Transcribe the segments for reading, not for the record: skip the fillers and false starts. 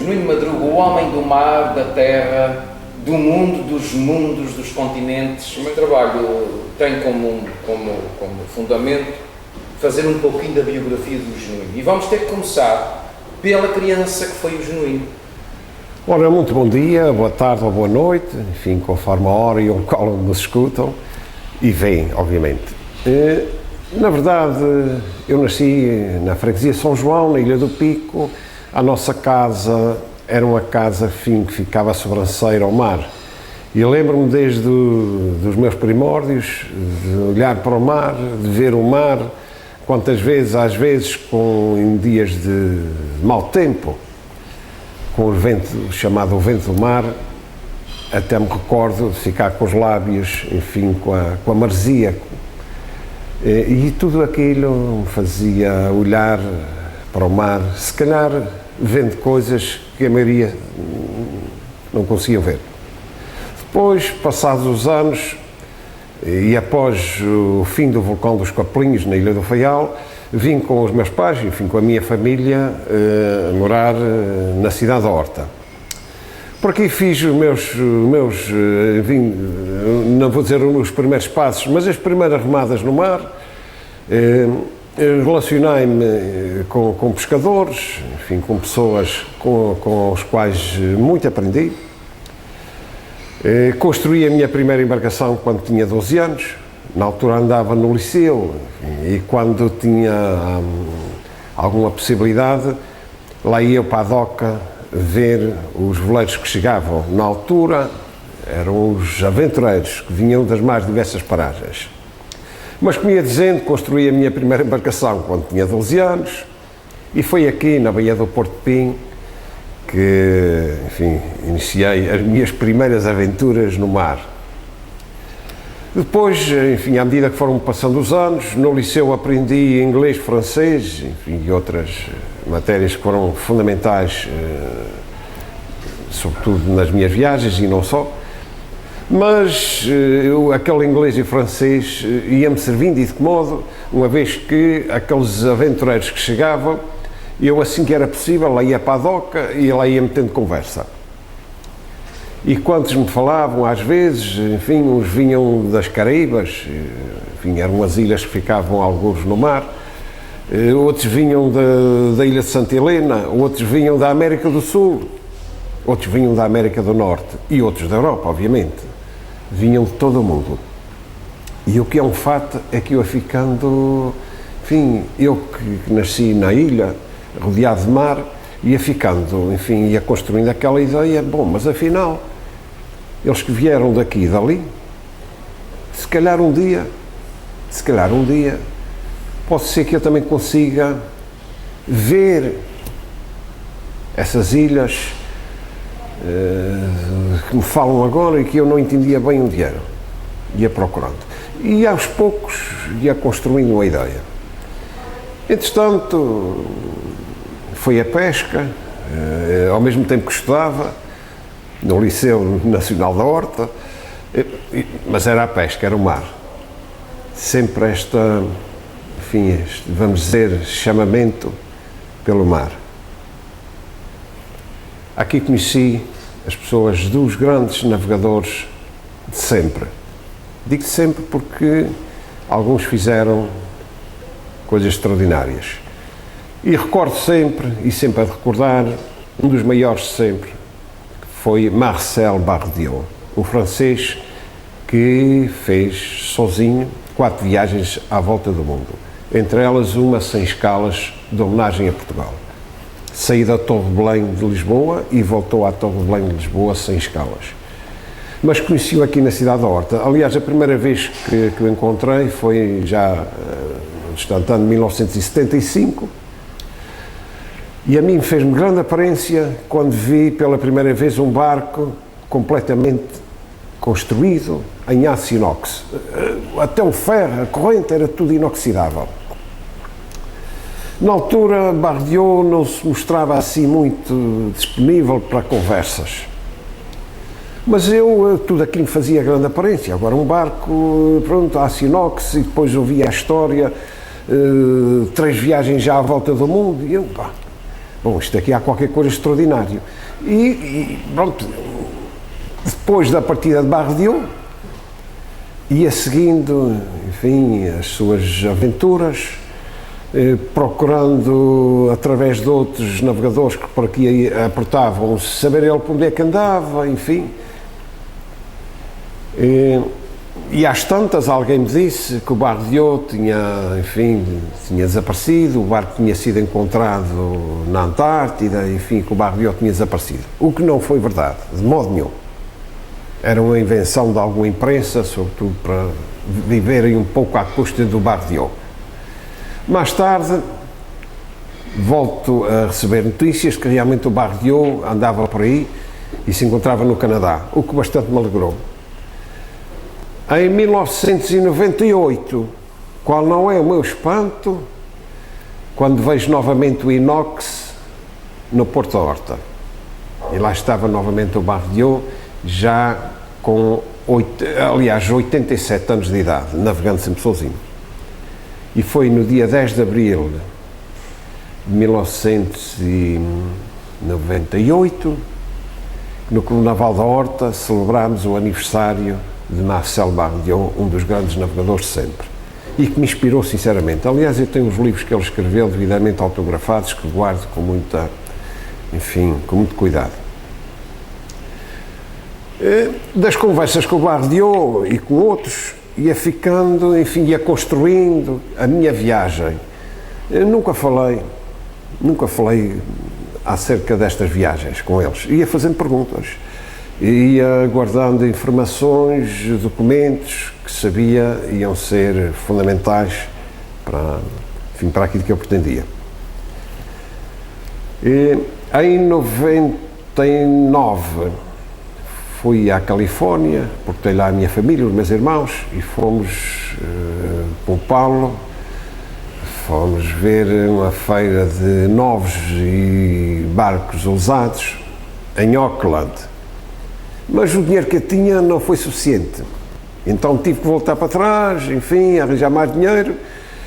Genuíno Madruga, o homem do mar, da terra, do mundo, dos mundos, dos continentes. O meu trabalho tem como fundamento fazer um pouquinho da biografia do Genuíno. E vamos ter que começar pela criança que foi o Genuíno. Ora, muito bom dia, boa tarde ou boa noite, enfim, conforme a hora e o local onde nos escutam e veem, obviamente. Na verdade, eu nasci na freguesia São João, na Ilha do Pico. A nossa casa era uma casa, enfim, que ficava a sobranceira ao mar. E eu lembro-me desde dos meus primórdios de olhar para o mar, de ver o mar, quantas vezes, às vezes, em dias de mau tempo, com o vento, chamado o vento do mar, até me recordo de ficar com os lábios, enfim, com a maresia. E tudo aquilo me fazia olhar para o mar, se calhar vendo coisas que a maioria não conseguiam ver. Depois, passados os anos, e após o fim do vulcão dos Capelinhos, na Ilha do Faial, vim com os meus pais, enfim, com a minha família, morar na cidade da Horta. Por aqui fiz os meus enfim, não vou dizer os primeiros passos, mas as primeiras remadas no mar. Relacionei-me com pescadores, enfim, com pessoas com os quais muito aprendi. Construí a minha primeira embarcação quando tinha 12 anos. Na altura andava no liceu e quando tinha alguma possibilidade, lá ia eu para a doca ver os veleiros que chegavam. Na altura eram os aventureiros que vinham das mais diversas paragens. Mas, como ia dizendo, construí a minha primeira embarcação quando tinha 12 anos e foi aqui na Baía do Porto de Pim que, enfim, iniciei as minhas primeiras aventuras no mar. Depois, enfim, à medida que foram passando os anos, no liceu aprendi inglês, francês, enfim, e outras matérias que foram fundamentais, sobretudo nas minhas viagens e não só. Mas aquele inglês e francês ia-me servindo e de que modo, uma vez que aqueles aventureiros que chegavam, eu assim que era possível, lá ia para a doca e lá ia metendo conversa. E quantos me falavam, às vezes, enfim, uns vinham das Caraíbas, enfim, eram as ilhas que ficavam alguns no mar, outros vinham da Ilha de Santa Helena, outros vinham da América do Sul, outros vinham da América do Norte e outros da Europa, obviamente. Vinham de todo o mundo. E o que é um fato é que eu ia ficando, enfim, eu que nasci na ilha, rodeado de mar, ia ficando, enfim, ia construindo aquela ideia, bom, mas afinal, eles que vieram daqui e dali, se calhar um dia, pode ser que eu também consiga ver essas ilhas que me falam agora e que eu não entendia bem onde eram. Ia procurando. E aos poucos ia construindo uma ideia. Entretanto, foi a pesca, ao mesmo tempo que estudava, no Liceu Nacional da Horta, mas era a pesca, era o mar. Sempre enfim, vamos dizer, chamamento pelo mar. Aqui conheci as pessoas dos grandes navegadores de sempre. Digo de sempre porque alguns fizeram coisas extraordinárias. E recordo sempre, e sempre a recordar, um dos maiores de sempre, que foi Marcel Bardiot, um francês que fez sozinho 4 viagens à volta do mundo. Entre elas uma sem escalas de homenagem a Portugal. Saí da Torre de Belém de Lisboa e voltou à Torre de Belém de Lisboa sem escalas. Mas conheci-o aqui na cidade da Horta. Aliás, a primeira vez que o encontrei foi já no distante ano de 1975 e a mim fez-me grande aparência quando vi pela primeira vez um barco completamente construído em aço inox. Até o ferro, a corrente, era tudo inoxidável. Na altura, Bardiot não se mostrava assim muito disponível para conversas. Mas tudo aquilo me fazia grande aparência. Agora um barco, pronto, aço inox, e depois ouvia a história, 3 viagens já à volta do mundo, e eu, bom, isto aqui há qualquer coisa extraordinário. E pronto, depois da partida de Barre de Ô, ia seguindo, enfim, as suas aventuras, procurando, através de outros navegadores que por aqui aportavam, saber ele por onde é que andava, enfim. E às tantas alguém me disse que o Barre de Ô tinha desaparecido, o barco tinha sido encontrado na Antártida, enfim, que o Barre de Ô tinha desaparecido. O que não foi verdade, de modo nenhum. Era uma invenção de alguma imprensa, sobretudo para viverem um pouco à custa do Barre de Ô. Mais tarde, volto a receber notícias que realmente o Barre de Ô andava por aí e se encontrava no Canadá, o que bastante me alegrou. Em 1998, qual não é o meu espanto, quando vejo novamente o Inox no Porto da Horta. E lá estava novamente o Barre de Ô, já com 87 anos de idade, navegando sempre sozinho. E foi no dia 10 de abril de 1998, no Clube Naval da Horta, celebrámos o aniversário de Marcel Barre de Ô, um dos grandes navegadores de sempre, e que me inspirou sinceramente. Aliás, eu tenho os livros que ele escreveu, devidamente autografados, que guardo com muito cuidado. Das conversas com o Barre de Ô e com outros, ia ficando, enfim, ia construindo a minha viagem. Eu nunca falei acerca destas viagens com eles, ia fazendo perguntas, ia guardando informações, documentos que sabia iam ser fundamentais para aquilo que eu pretendia. Em 99 fui à Califórnia, porque tenho lá a minha família, os meus irmãos, e fomos para o Paulo, fomos ver uma feira de novos e barcos usados em Auckland. Mas o dinheiro que eu tinha não foi suficiente, então tive que voltar para trás, enfim, arranjar mais dinheiro,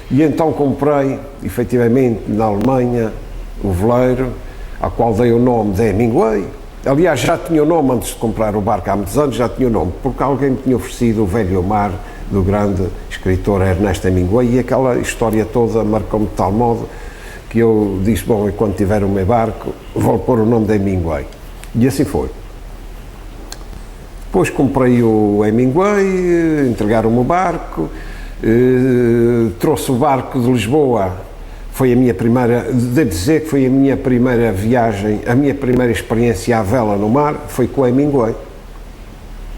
e então comprei, efetivamente, na Alemanha, o veleiro, ao qual dei o nome de Hemingway. Aliás, já tinha o nome antes de comprar o barco, há muitos anos já tinha o nome, porque alguém me tinha oferecido o Velho Mar, do grande escritor Ernest Hemingway, e aquela história toda marcou-me de tal modo que eu disse, bom, e quando tiver o meu barco, vou pôr o nome de Hemingway. E assim foi. Depois comprei o Hemingway, entregaram-me o barco, trouxe o barco de Lisboa, foi a minha primeira, devo dizer que foi a minha primeira viagem, a minha primeira experiência à vela no mar, foi com o Hemingway.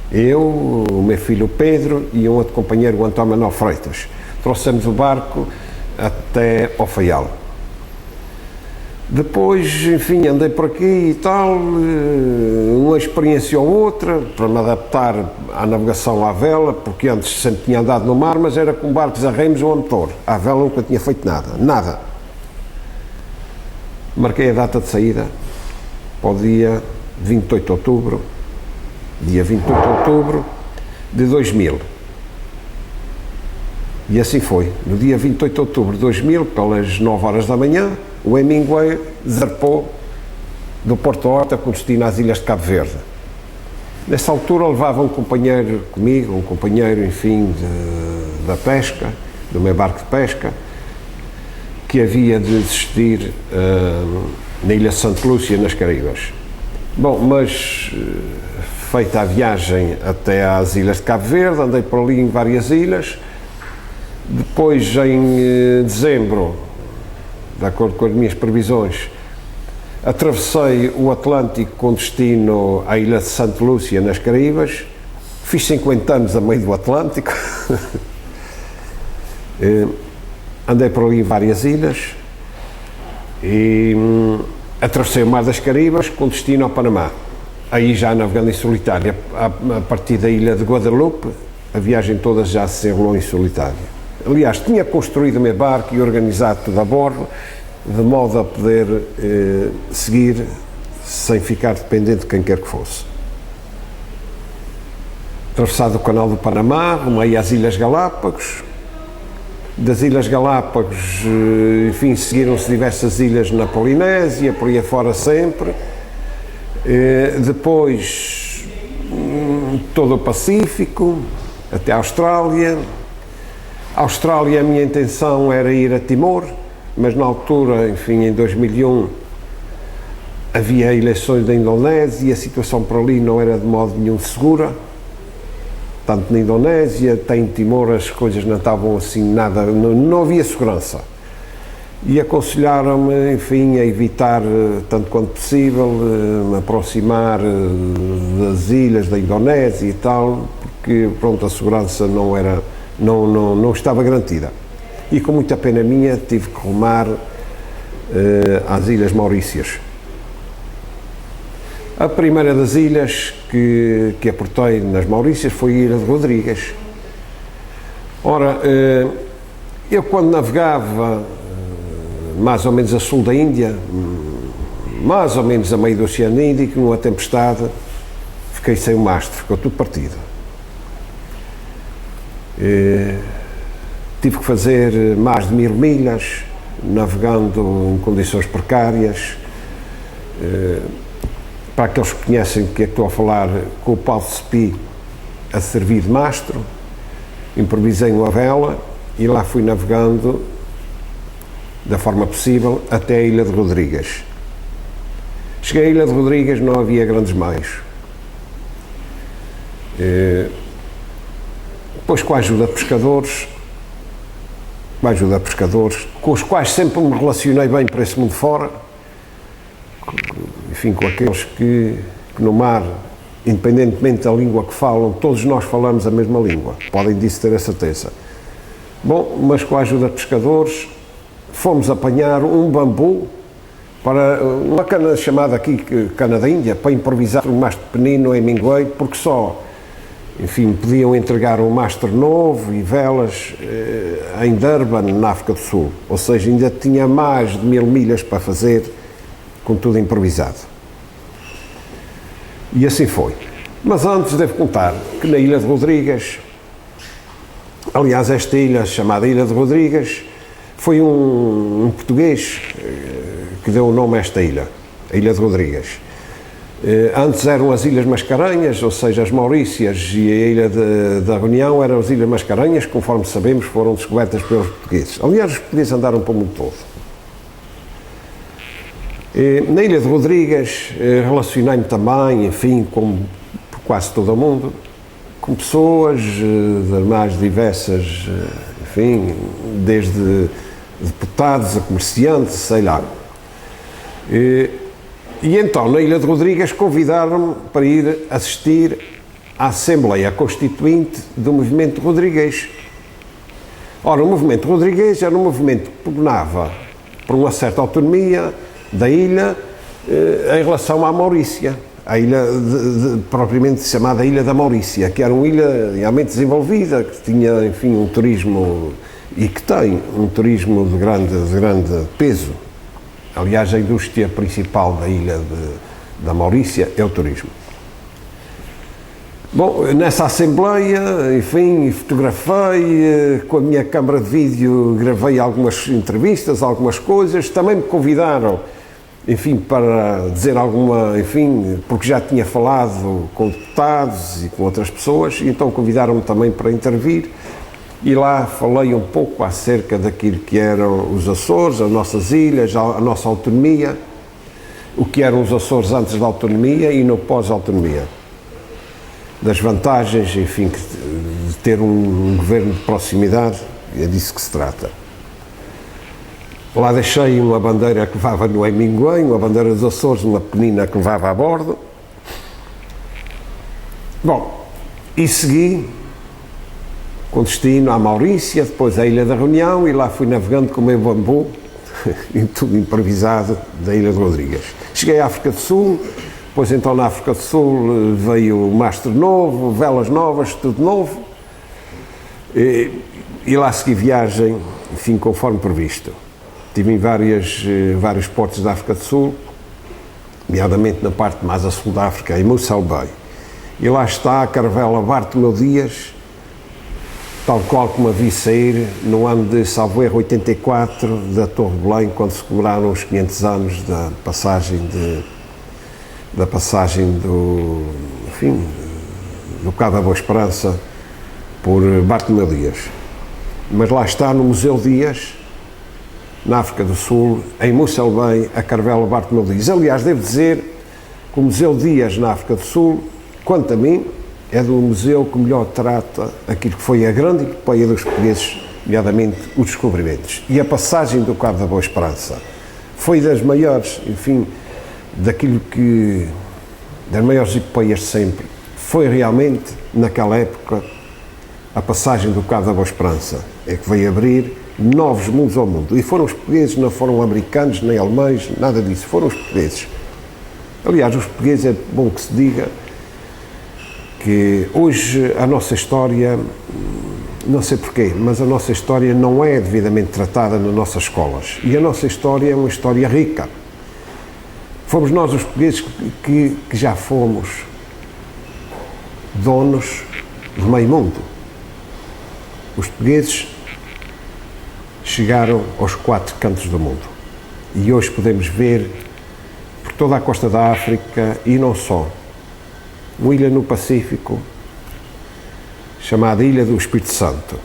Eu, o meu filho Pedro e um outro companheiro, o António Manuel Freitas, trouxemos o barco até ao Faial. Depois, enfim, andei por aqui e tal, uma experiência ou outra, para me adaptar à navegação à vela, porque antes sempre tinha andado no mar, mas era com barcos a remos ou a motor. À vela nunca tinha feito nada. Marquei a data de saída para o dia 28 de outubro, dia 28 de outubro de 2000. E assim foi. No dia 28 de outubro de 2000, pelas 9 horas da manhã, o Hemingway zarpou do Porto da Horta com destino às Ilhas de Cabo Verde. Nessa altura levava um companheiro comigo, enfim, da pesca, do meu barco de pesca, que havia de desistir na Ilha de Santa Lúcia, nas Caraíbas. Bom, mas feita a viagem até às Ilhas de Cabo Verde, andei por ali em várias ilhas. Depois, em dezembro, de acordo com as minhas previsões, atravessei o Atlântico com destino à Ilha de Santa Lúcia, nas Caraíbas. Fiz 50 anos a meio do Atlântico. Andei por ali em várias ilhas e atravessei o Mar das Caraíbas com destino ao Panamá. Aí já navegando em solitário. A partir da ilha de Guadalupe, a viagem toda já se enrolou em solitário. Aliás, tinha construído o meu barco e organizado tudo a bordo, de modo a poder seguir sem ficar dependente de quem quer que fosse. Atravessado o canal do Panamá, rumo aí às Ilhas Galápagos, Das Ilhas Galápagos, enfim, seguiram-se diversas ilhas na Polinésia, por aí afora sempre. Depois, todo o Pacífico, até a Austrália. A Austrália, a minha intenção era ir a Timor, mas na altura, enfim, em 2001, havia eleições da Indonésia e a situação por ali não era de modo nenhum segura. Tanto na Indonésia, até em Timor, as coisas não estavam assim nada, não havia segurança. E aconselharam-me, enfim, a evitar, tanto quanto possível, me aproximar das ilhas da Indonésia e tal, porque, pronto, a segurança não estava garantida. E com muita pena minha, tive que rumar às Ilhas Maurícias. A primeira das ilhas que aportei nas Maurícias foi a Ilha de Rodrigues. Ora, eu quando navegava mais ou menos a sul da Índia, mais ou menos a meio do Oceano Índico, numa tempestade, fiquei sem o mastro, ficou tudo partido. Tive que fazer mais de 1000 milhas, navegando em condições precárias. Para aqueles que conhecem do que é que estou a falar, com o pau de cepi a servir de mastro, improvisei uma vela e lá fui navegando da forma possível até a Ilha de Rodrigues. Cheguei à Ilha de Rodrigues, não havia grandes meios. Depois, com a ajuda de pescadores, com os quais sempre me relacionei bem para esse mundo fora, enfim, com aqueles que no mar, independentemente da língua que falam, todos nós falamos a mesma língua, podem disso ter a certeza. Bom, mas com a ajuda de pescadores, fomos apanhar um bambu para uma cana chamada aqui cana da Índia, para improvisar um mastro pequenino em Minguei, porque só, enfim, podiam entregar um mastro novo e velas em Durban, na África do Sul, ou seja, ainda tinha mais de 1000 milhas para fazer, com tudo improvisado. E assim foi. Mas antes devo contar que na Ilha de Rodrigues, aliás, esta ilha chamada Ilha de Rodrigues, foi um português que deu o nome a esta ilha, a Ilha de Rodrigues. Antes eram as Ilhas Mascarenhas, ou seja, as Maurícias e a Ilha da Reunião eram as Ilhas Mascarenhas, conforme sabemos, foram descobertas pelos portugueses. Aliás, os portugueses andaram para o mundo todo. Na Ilha de Rodrigues relacionei-me também, enfim, como quase todo o mundo, com pessoas das mais diversas, enfim, desde deputados a comerciantes, sei lá. E então, na Ilha de Rodrigues, convidaram-me para ir assistir à Assembleia Constituinte do Movimento Rodrigues. Ora, o Movimento Rodrigues era um movimento que pugnava por uma certa autonomia da ilha em relação à Maurícia, a ilha propriamente chamada Ilha da Maurícia, que era uma ilha realmente desenvolvida, que tinha, enfim, um turismo, e que tem um turismo de grande peso. Aliás, a indústria principal da ilha da Maurícia é o turismo. Bom, nessa assembleia, enfim, fotografei, com a minha câmara de vídeo gravei algumas entrevistas, algumas coisas, também me convidaram, enfim, para dizer alguma, enfim, porque já tinha falado com deputados e com outras pessoas, e então convidaram-me também para intervir, e lá falei um pouco acerca daquilo que eram os Açores, as nossas ilhas, a nossa autonomia, o que eram os Açores antes da autonomia e no pós-autonomia. Das vantagens, enfim, de ter um governo de proximidade, é disso que se trata. Lá deixei uma bandeira que levava no Hemingway, uma bandeira dos Açores, uma pequenina que levava a bordo. Bom, e segui com destino à Maurícia, depois à Ilha da Reunião, e lá fui navegando com o meu bambu, em tudo improvisado, da Ilha de Rodrigues. Cheguei à África do Sul, depois então na África do Sul veio o mastro novo, velas novas, tudo novo, e lá segui viagem, enfim, conforme previsto. Estive em vários portos da África do Sul, nomeadamente na parte mais a sul da África, em Moçambique. E lá está a caravela Bartolomeu Dias, tal qual como a vi sair no ano de, salvo erro, 84, da Torre de Belém, quando se comemoraram os 500 anos da passagem do Cabo da Boa Esperança por Bartolomeu Dias. Mas lá está, no Museu Dias, na África do Sul, em Moçambique, a caravela Bartolomeu Dias. Aliás, devo dizer que o Museu Dias, na África do Sul, quanto a mim, é do museu que melhor trata aquilo que foi a grande epopeia dos portugueses, nomeadamente os descobrimentos. E a passagem do Cabo da Boa Esperança foi das maiores, enfim, das maiores epopeias de sempre. Foi realmente, naquela época, a passagem do Cabo da Boa Esperança, é que veio abrir novos mundos ao mundo. E foram os portugueses, não foram americanos, nem alemães, nada disso, foram os portugueses. Aliás, os portugueses, é bom que se diga, que hoje a nossa história, não sei porquê, mas a nossa história não é devidamente tratada nas nossas escolas. E a nossa história é uma história rica. Fomos nós, os portugueses, que já fomos donos de meio mundo. Os portugueses chegaram aos 4 cantos do mundo. E hoje podemos ver por toda a costa da África e não só. Uma ilha no Pacífico, chamada Ilha do Espírito Santo.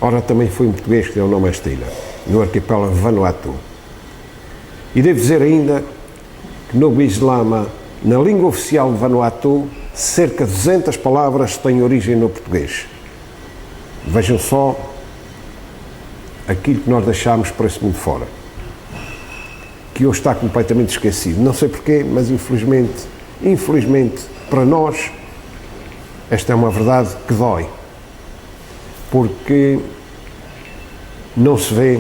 Ora, também foi um português que deu o nome a esta ilha, no arquipélago Vanuatu. E devo dizer ainda que no Bislama, na língua oficial de Vanuatu, cerca de 200 palavras têm origem no português. Vejam só aquilo que nós deixámos para esse mundo fora, que hoje está completamente esquecido. Não sei porquê, mas infelizmente, para nós, esta é uma verdade que dói, porque não se vê,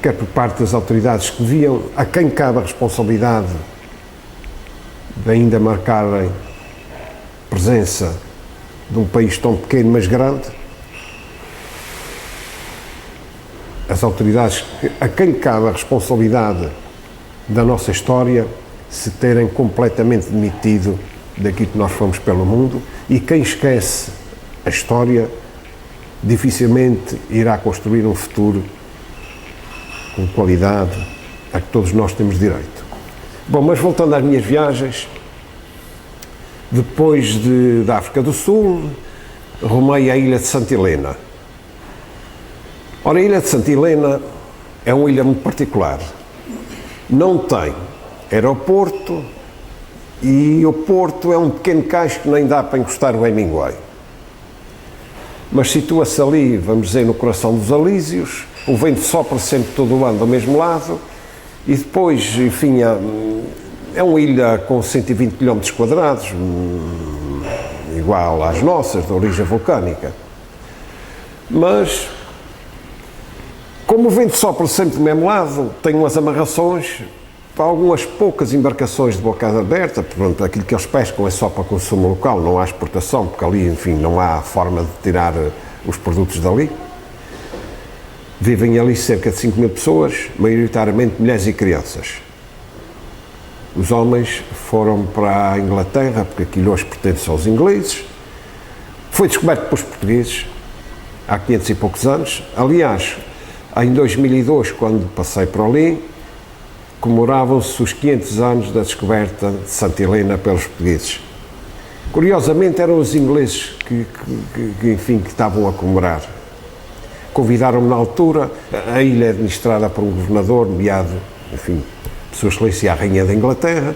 quer por parte das autoridades que deviam, a quem cabe a responsabilidade de ainda marcarem presença de um país tão pequeno mas grande, as autoridades a quem cabe a responsabilidade da nossa história se terem completamente demitido daquilo que nós fomos pelo mundo, e quem esquece a história dificilmente irá construir um futuro com qualidade a que todos nós temos direito. Bom, mas voltando às minhas viagens, depois da África do Sul, rumei à ilha de Santa Helena. Ora, a ilha de Santa Helena é uma ilha muito particular. Não tem aeroporto e o porto é um pequeno cais que nem dá para encostar o Hemingway. Mas situa-se ali, vamos dizer, no coração dos Alísios, o vento sopra sempre todo o ano do mesmo lado e depois, enfim, é uma ilha com 120 km quadrados, igual às nossas, de origem vulcânica. Mas, como o vento sopra sempre do mesmo lado, tem umas amarrações para algumas poucas embarcações de boca aberta. Pronto, aquilo que eles pescam é só para consumo local, não há exportação, porque ali, enfim, não há forma de tirar os produtos dali. Vivem ali cerca de 5 mil pessoas, maioritariamente mulheres e crianças. Os homens foram para a Inglaterra, porque aquilo hoje pertence aos ingleses. Foi descoberto pelos portugueses há 500 e poucos anos. Aliás, em 2002, quando passei por ali, comemoravam-se os 500 anos da descoberta de Santa Helena pelos portugueses. Curiosamente, eram os ingleses que estavam a comemorar. Convidaram-me na altura, a ilha é administrada por um governador, nomeado, enfim, Sua Excelência a Rainha da Inglaterra,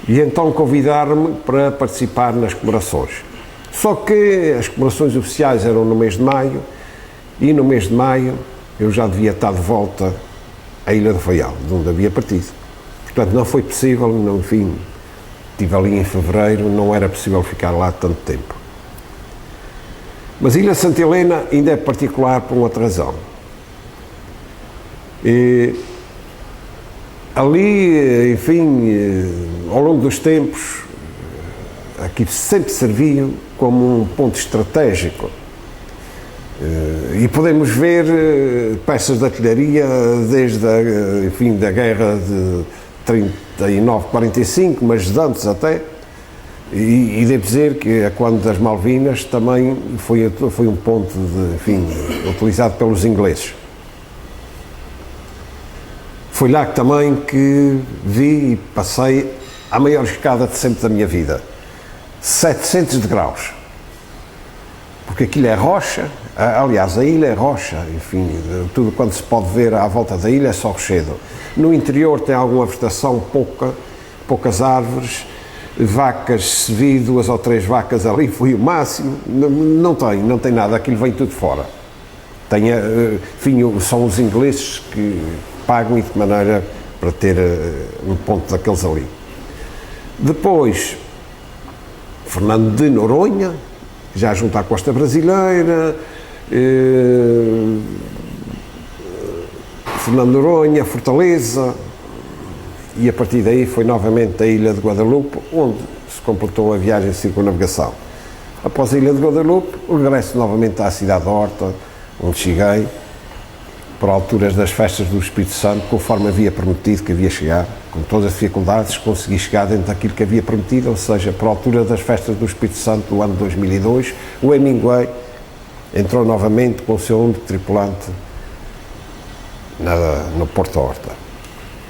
e então convidaram-me para participar nas comemorações. Só que as comemorações oficiais eram no mês de maio, e no mês de maio eu já devia estar de volta à Ilha do Faial, de onde havia partido. Portanto, não foi possível, não, enfim, estive ali em fevereiro, não era possível ficar lá tanto tempo. Mas a Ilha de Santa Helena ainda é particular por uma outra razão. Ali, enfim, ao longo dos tempos, aqui sempre serviu como um ponto estratégico. E podemos ver peças de artilharia desde da guerra de 39-45, mas de antes até, E devo dizer que quando das Malvinas também foi um ponto utilizado pelos ingleses. Foi lá também que vi e passei a maior escada de sempre da minha vida. 700 degraus. Porque aquilo é rocha, aliás, a ilha é rocha, enfim, tudo quanto se pode ver à volta da ilha é só rochedo. No interior tem alguma vegetação, poucas árvores, vacas, se vi 2 ou 3 vacas ali, foi o máximo, não tem nada, aquilo vem tudo fora. São os ingleses que pagam e de maneira para ter um ponto daqueles ali. Depois, Fernando de Noronha, já junto à costa brasileira, Fernando de Noronha, Fortaleza, e a partir daí foi novamente a ilha de Guadalupe, onde se completou a viagem de circunnavegação. Após a ilha de Guadalupe, regresso novamente à cidade de Horta, onde cheguei, por alturas das festas do Espírito Santo, conforme havia prometido que havia chegar, com todas as dificuldades, consegui chegar dentro daquilo que havia prometido, ou seja, por altura das festas do Espírito Santo do ano 2002, o Hemingway entrou novamente com o seu único tripulante no Porto da Horta.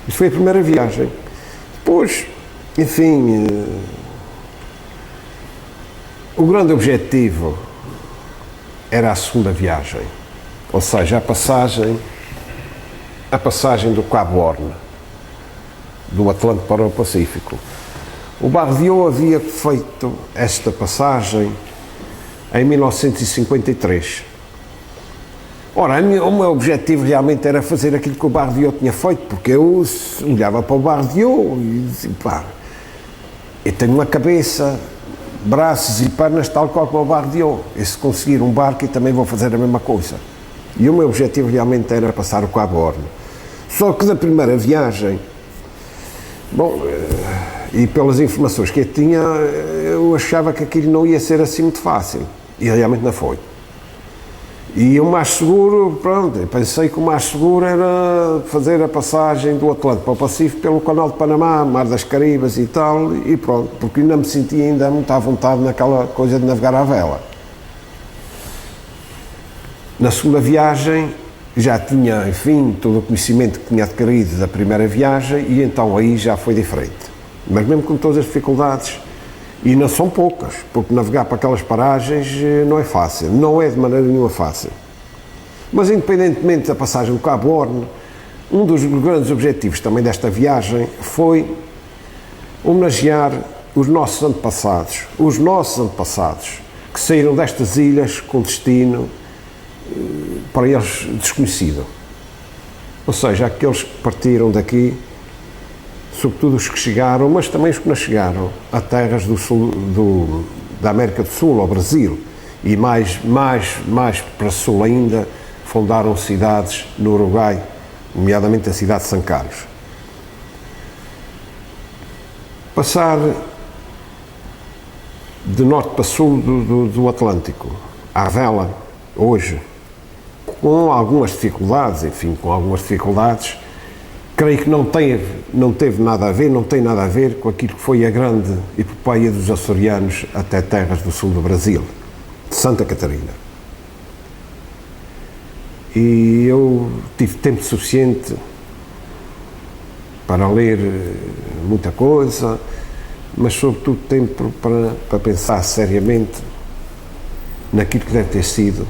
Isso foi a primeira viagem. Depois, enfim, o grande objetivo era a segunda viagem, ou seja, a passagem do Cabo Horn, do Atlântico para o Pacífico. O Bardiot havia feito esta passagem em 1953. Ora, o meu objetivo realmente era fazer aquilo que o Bardiot tinha feito, porque eu olhava para o Bardiot e dizia, pá, eu tenho uma cabeça, braços e pernas tal qual como o Bardiot, e se conseguir um barco eu também vou fazer a mesma coisa. E o meu objetivo realmente era passar o Cabo Horn. Só que da primeira viagem, bom, e pelas informações que eu tinha, eu achava que aquilo não ia ser assim muito fácil, e realmente não foi. E o mais seguro, pronto, eu pensei que o mais seguro era fazer a passagem do Atlântico para o Pacífico pelo Canal de Panamá, Mar das Caribas e tal, e pronto, porque ainda me sentia ainda muito à vontade naquela coisa de navegar à vela. Na segunda viagem já tinha, enfim, todo o conhecimento que tinha adquirido da primeira viagem e então aí já foi diferente. Mas mesmo com todas as dificuldades, e não são poucas, porque navegar para aquelas paragens não é fácil, não é de maneira nenhuma fácil. Mas independentemente da passagem do Cabo Horn, um dos grandes objetivos também desta viagem foi homenagear os nossos antepassados, que saíram destas ilhas com destino para eles desconhecido. Ou seja, aqueles que partiram daqui, sobretudo os que chegaram, mas também os que não chegaram a terras do sul, da América do Sul, ao Brasil, e mais para sul ainda, fundaram cidades no Uruguai, nomeadamente a cidade de São Carlos. Passar de norte para sul do Atlântico, à vela, hoje, com algumas dificuldades, creio que não tem nada a ver com aquilo que foi a grande epopeia dos açorianos até terras do sul do Brasil, de Santa Catarina. E eu tive tempo suficiente para ler muita coisa, mas sobretudo tempo para pensar seriamente naquilo que deve ter sido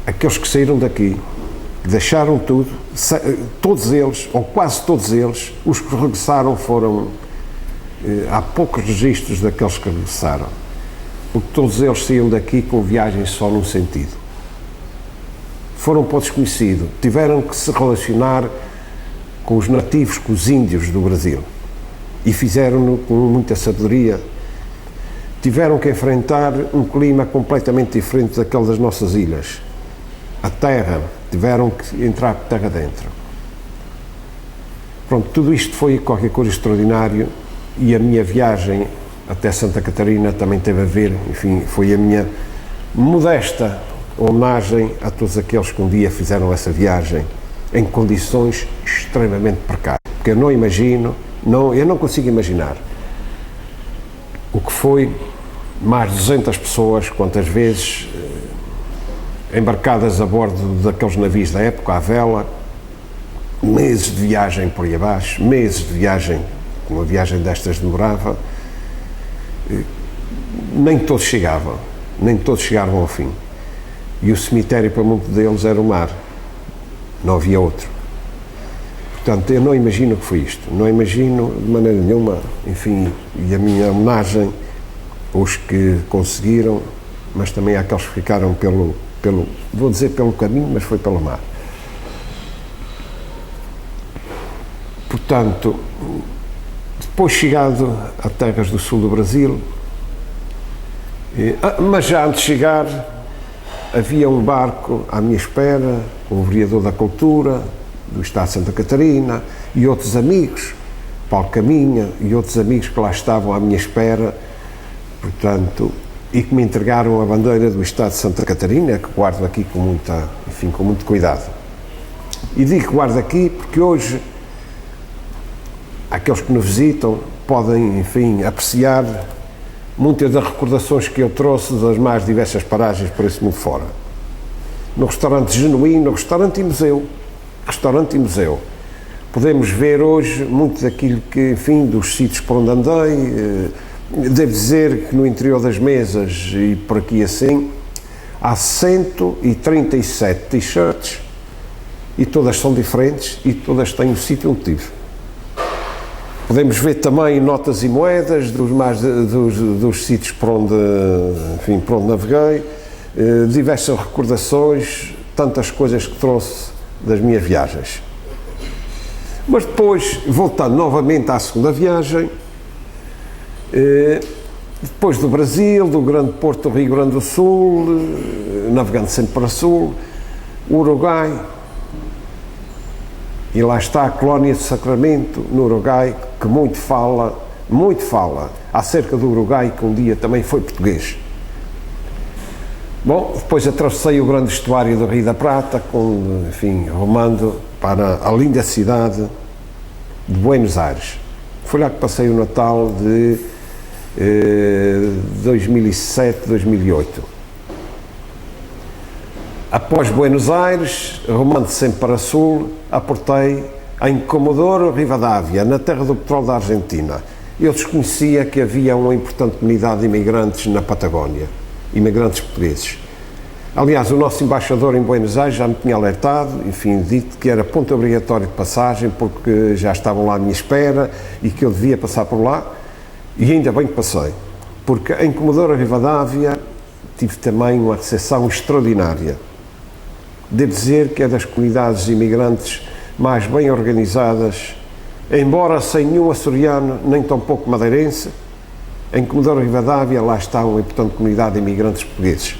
aqueles que saíram daqui, que deixaram tudo, todos eles, ou quase todos eles, os que regressaram foram, há poucos registros daqueles que regressaram, porque todos eles saíam daqui com viagens só num sentido. Foram para o desconhecido, tiveram que se relacionar com os nativos, com os índios do Brasil, e fizeram-no com muita sabedoria. Tiveram que enfrentar um clima completamente diferente daquele das nossas ilhas. A terra, tiveram que entrar por terra dentro. Pronto, tudo isto foi qualquer coisa extraordinário e a minha viagem até Santa Catarina também teve a ver, enfim, foi a minha modesta homenagem a todos aqueles que um dia fizeram essa viagem em condições extremamente precárias. Porque eu não consigo imaginar foi mais de 200 pessoas, quantas vezes, embarcadas a bordo daqueles navios da época, à vela, meses de viagem por aí abaixo, meses de viagem, uma viagem destas demorava, nem todos chegavam ao fim. E o cemitério para muitos deles era o mar, não havia outro. Portanto, eu não imagino o que foi isto, não imagino de maneira nenhuma, enfim, e a minha homenagem aos que conseguiram, mas também àqueles que ficaram vou dizer pelo caminho, mas foi pelo mar. Portanto, depois chegado a terras do sul do Brasil, mas já antes de chegar, havia um barco à minha espera, com o vereador da Cultura, do Estado de Santa Catarina, e outros amigos, Paulo Caminha, e outros amigos que lá estavam à minha espera, portanto, e que me entregaram a bandeira do Estado de Santa Catarina, que guardo aqui com muito cuidado. E digo que guardo aqui porque hoje aqueles que nos visitam podem, enfim, apreciar muitas das recordações que eu trouxe das mais diversas paragens por esse mundo fora. No restaurante Genuíno, restaurante e museu, podemos ver hoje muito daquilo que, enfim, dos sítios por onde andei. Devo dizer que no interior das mesas e por aqui assim, há 137 t-shirts e todas são diferentes e todas têm o sítio onde tive. Podemos ver também notas e moedas dos sítios por onde naveguei, diversas recordações, tantas coisas que trouxe das minhas viagens. Mas depois, voltando novamente à segunda viagem, depois do Brasil, do Grande Porto do Rio Grande do Sul, navegando sempre para o sul, Uruguai, e lá está a colónia de Sacramento, no Uruguai, que muito fala acerca do Uruguai, que um dia também foi português. Bom, depois atravessei o grande estuário do Rio da Prata, rumando para a linda cidade de Buenos Aires. Foi lá que passei o Natal de 2007, 2008. Após Buenos Aires, rumando sempre para sul, aportei em Comodoro Rivadavia, na terra do petróleo da Argentina. Eu desconhecia que havia uma importante comunidade de imigrantes na Patagónia, imigrantes portugueses. Aliás, o nosso embaixador em Buenos Aires já me tinha alertado, dito que era ponto obrigatório de passagem, porque já estavam lá à minha espera e que eu devia passar por lá, e ainda bem que passei, porque em Comodoro Rivadavia tive também uma recepção extraordinária. Devo dizer que é das comunidades imigrantes mais bem organizadas, embora sem nenhum açoriano, nem tampouco madeirense. Em Comodoro Rivadavia, lá está uma importante comunidade de imigrantes portugueses.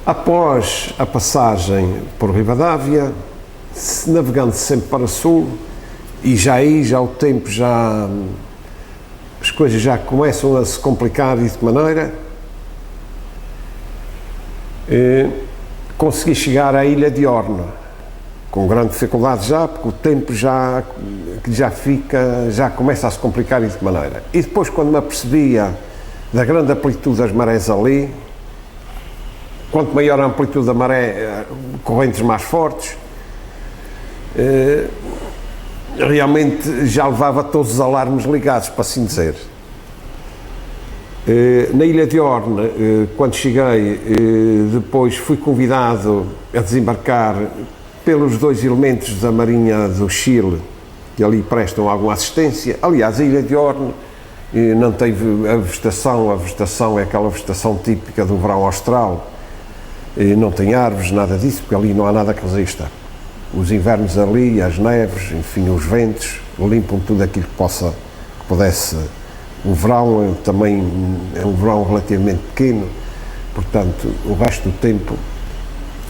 Após a passagem por Rivadavia, navegando sempre para sul, e já o tempo, as coisas já começam a se complicar de que maneira, consegui chegar à ilha de Horno, com grande dificuldade porque o tempo já começa a se complicar de que maneira. E depois, quando me apercebia da grande amplitude das marés ali, quanto maior a amplitude da maré, correntes mais fortes, realmente já levava todos os alarmes ligados, para assim dizer. Na ilha de Horn, quando cheguei, depois fui convidado a desembarcar pelos 2 elementos da Marinha do Chile, que ali prestam alguma assistência. Aliás, a ilha de Horn não teve a vegetação é aquela vegetação típica do verão austral, não tem árvores, nada disso, porque ali não há nada que resista. Os invernos ali, as neves, os ventos, limpam tudo aquilo que pudesse. O verão também é um verão relativamente pequeno, portanto, o resto do tempo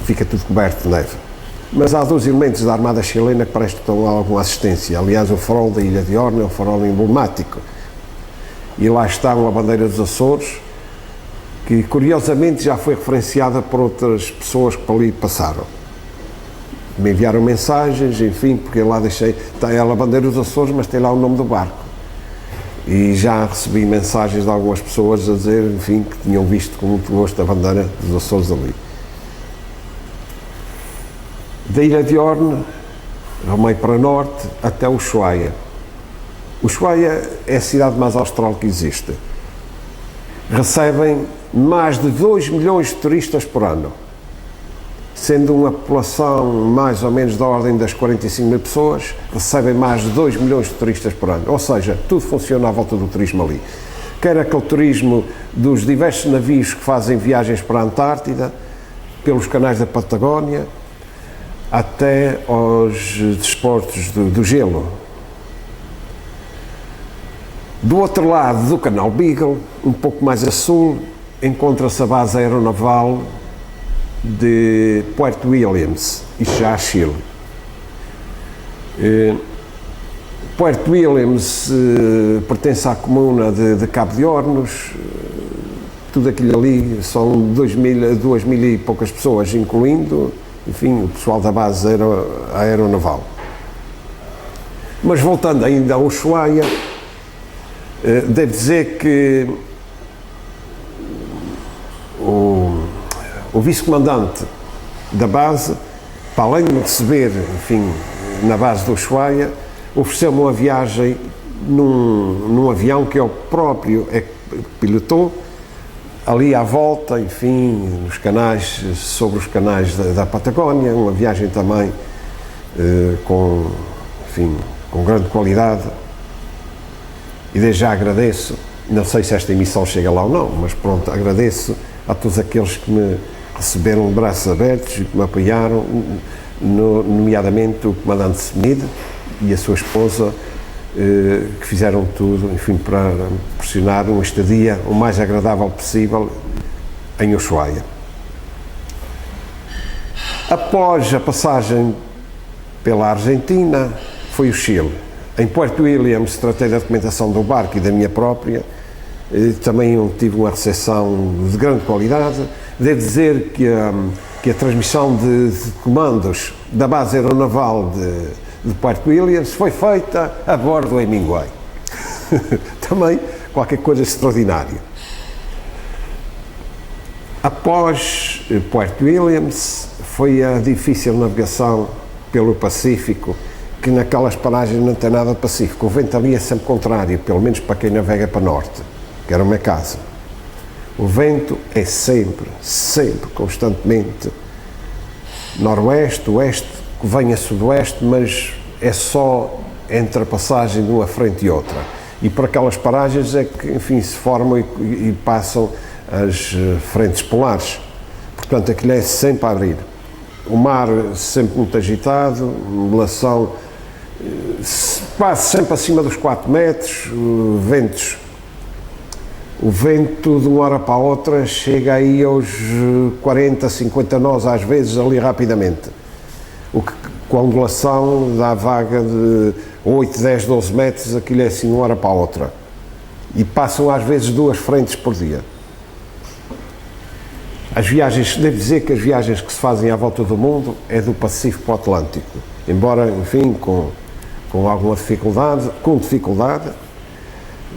fica tudo coberto de neve. Mas há 2 elementos da Armada chilena que prestam alguma assistência. Aliás, o farol da ilha de Horn é um farol emblemático. E lá está uma bandeira dos Açores, que curiosamente já foi referenciada por outras pessoas que por ali passaram. Me enviaram mensagens, porque lá está ela a bandeira dos Açores, mas tem lá o nome do barco. e já recebi mensagens de algumas pessoas a dizer, enfim, que tinham visto com muito gosto a bandeira dos Açores ali. Da Ilha de Orne, rumei para norte até Ushuaia. Ushuaia é a cidade mais austral que existe. Recebem mais de 2 milhões de turistas por ano, sendo uma população mais ou menos da ordem das 45 mil pessoas, recebem mais de 2 milhões de turistas por ano. Ou seja, tudo funciona à volta do turismo ali. Quer aquele turismo dos diversos navios que fazem viagens para a Antártida, pelos canais da Patagónia, até aos desportos do gelo. Do outro lado do canal Beagle, um pouco mais a sul, encontra-se a base aeronaval de Puerto Williams, isto já Chile. Puerto Williams pertence à comuna de Cabo de Hornos, tudo aquilo ali são 2 mil e poucas pessoas, incluindo, enfim, o pessoal da base aeronaval. Mas voltando ainda a Ushuaia, devo dizer que o vice-comandante da base, para além de me receber, enfim, na base do Ushuaia, ofereceu-me uma viagem num avião que eu próprio pilotou, ali à volta, enfim, nos canais, sobre os canais da Patagónia, uma viagem também com grande qualidade. E desde já agradeço, não sei se esta emissão chega lá ou não, mas pronto, agradeço a todos aqueles que me receberam de braços abertos e que me apoiaram, nomeadamente o comandante Semide e a sua esposa, que fizeram tudo, enfim, para proporcionar uma estadia o mais agradável possível em Ushuaia. Após a passagem pela Argentina, foi o Chile. Em Puerto Williams tratei da documentação do barco e da minha própria, também tive uma recepção de grande qualidade. Devo dizer que a transmissão de comandos da base aeronaval de Puerto Williams foi feita a bordo do Hemingway. Também qualquer coisa extraordinária. Após Puerto Williams, foi a difícil navegação pelo Pacífico, que naquelas paragens não tem nada de Pacífico. O vento ali é sempre contrário, pelo menos para quem navega para norte, que era o meu caso. O vento é sempre, constantemente noroeste, oeste, que vem a sudoeste, mas é só entre a passagem de uma frente e outra. E por aquelas paragens é que, enfim, se formam e passam as frentes polares. Portanto, aquilo é sempre a abrir. O mar sempre muito agitado, modulação quase sempre acima dos 4 metros, o vento de uma hora para a outra chega aí aos 40, 50 nós às vezes ali rapidamente, o que com a ondulação dá vaga de 8, 10, 12 metros, aquilo é assim de uma hora para a outra, e passam às vezes 2 frentes por dia. As viagens, devo dizer que as viagens que se fazem à volta do mundo é do Pacífico para o Atlântico, embora, enfim, com alguma dificuldade,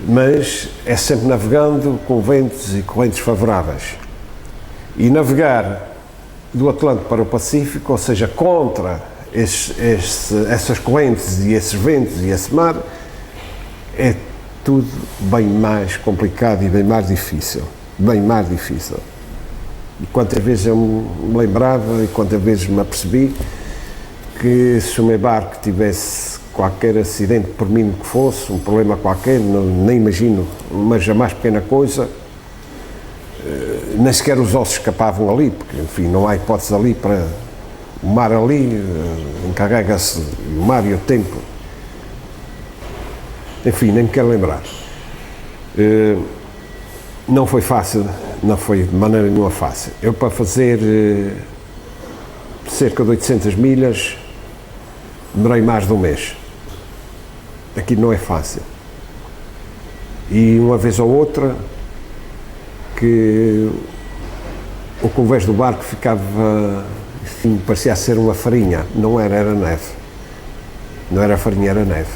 mas é sempre navegando com ventos e correntes favoráveis. E navegar do Atlântico para o Pacífico, ou seja, contra essas correntes e esses ventos e esse mar, é tudo bem mais complicado e bem mais difícil. E quantas vezes eu me lembrava e quantas vezes me apercebi que se o meu barco tivesse qualquer acidente, por mínimo que fosse, um problema qualquer, nem imagino, mas a mais pequena coisa, nem sequer os ossos escapavam ali, porque, enfim, não há hipótese ali para... O mar ali encarrega-se, o mar e o tempo. Enfim, nem me quero lembrar. Não foi fácil, não foi de maneira nenhuma fácil. Eu, para fazer cerca de 800 milhas, demorei mais de um mês. Aqui não é fácil. E uma vez ou outra, que o convés do barco ficava, enfim, parecia ser uma farinha. Não era, era neve. Não era farinha, era neve.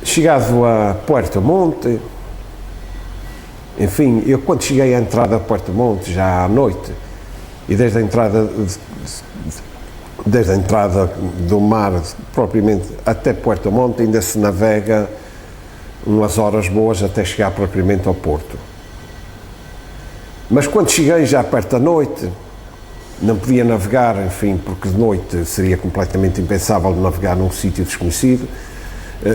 Chegado a Puerto Monte, enfim, eu quando cheguei à entrada de Puerto Monte, já à noite, e desde a entrada do mar, propriamente, até Puerto Monte, ainda se navega umas horas boas até chegar propriamente ao porto. Mas quando cheguei já perto da noite, não podia navegar, enfim, porque de noite seria completamente impensável navegar num sítio desconhecido.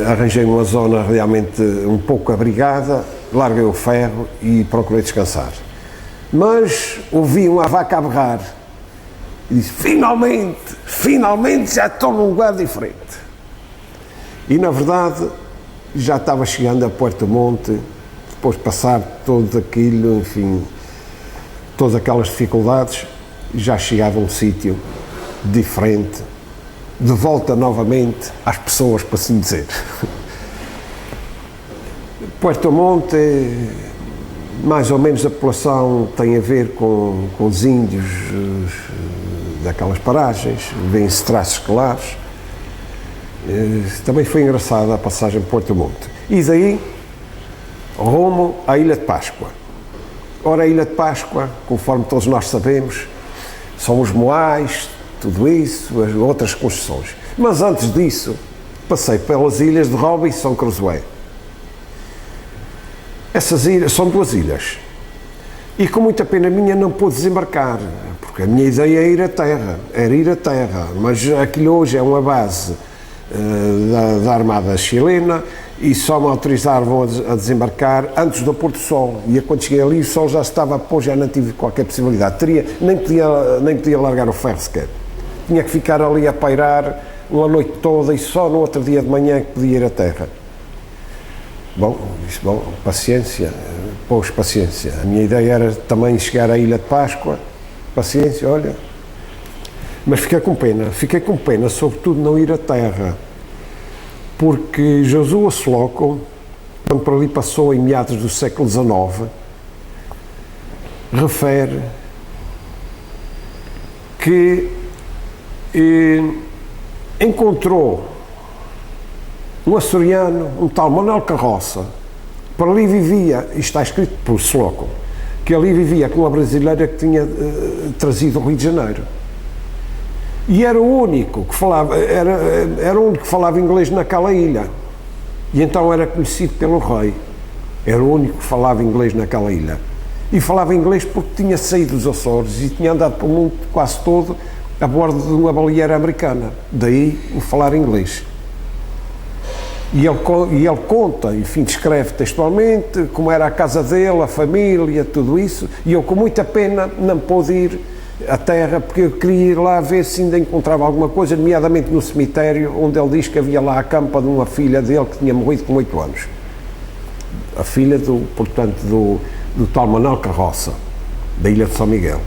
Arranjei uma zona realmente um pouco abrigada, larguei o ferro e procurei descansar. Mas ouvi uma vaca a berrar e disse, finalmente já estou num lugar diferente. E na verdade já estava chegando a Puerto Monte, depois de passar todo aquilo, enfim, todas aquelas dificuldades, já chegava a um sítio diferente, de volta novamente às pessoas, para assim dizer. Puerto Monte, mais ou menos a população tem a ver com os índios daquelas paragens, vêem-se traços claros. Também foi engraçada a passagem por Puerto Monte. E daí, rumo à Ilha de Páscoa. Ora, a Ilha de Páscoa, conforme todos nós sabemos, são os moais, tudo isso, as outras construções. Mas antes disso, passei pelas ilhas de Robinson Crusoe. Essas ilhas são 2 ilhas. E com muita pena minha não pude desembarcar, porque a minha ideia era ir à terra, mas aquilo hoje é uma base da Armada chilena e só me autorizaram a desembarcar antes do Porto Sol, e quando cheguei ali o sol já estava a pôr, já não tive qualquer possibilidade, nem podia largar o ferro sequer, tinha que ficar ali a pairar uma noite toda e só no outro dia de manhã que podia ir à terra. Bom, paciência, paciência, a minha ideia era também chegar à Ilha de Páscoa, paciência, olha, mas fiquei com pena, sobretudo não ir à terra, porque Josué Slocum, quando por ali passou em meados do século XIX, refere que encontrou um açoriano, um tal Manuel Carroça, por ali vivia, isto está escrito por Slocum, que ali vivia com uma brasileira que tinha trazido ao Rio de Janeiro. E era o único que falava, era o único que falava inglês naquela ilha. E então era conhecido pelo rei. Era o único que falava inglês naquela ilha. E falava inglês porque tinha saído dos Açores e tinha andado pelo mundo quase todo a bordo de uma baleeira americana. Daí o falar inglês. E ele conta, enfim, descreve textualmente como era a casa dele, a família, tudo isso. E eu, com muita pena, não pude ir à terra, porque eu queria ir lá ver se ainda encontrava alguma coisa, nomeadamente no cemitério, onde ele diz que havia lá a campa de uma filha dele que tinha morrido com 8 anos. A filha, do tal Manuel Carroça, da Ilha de São Miguel.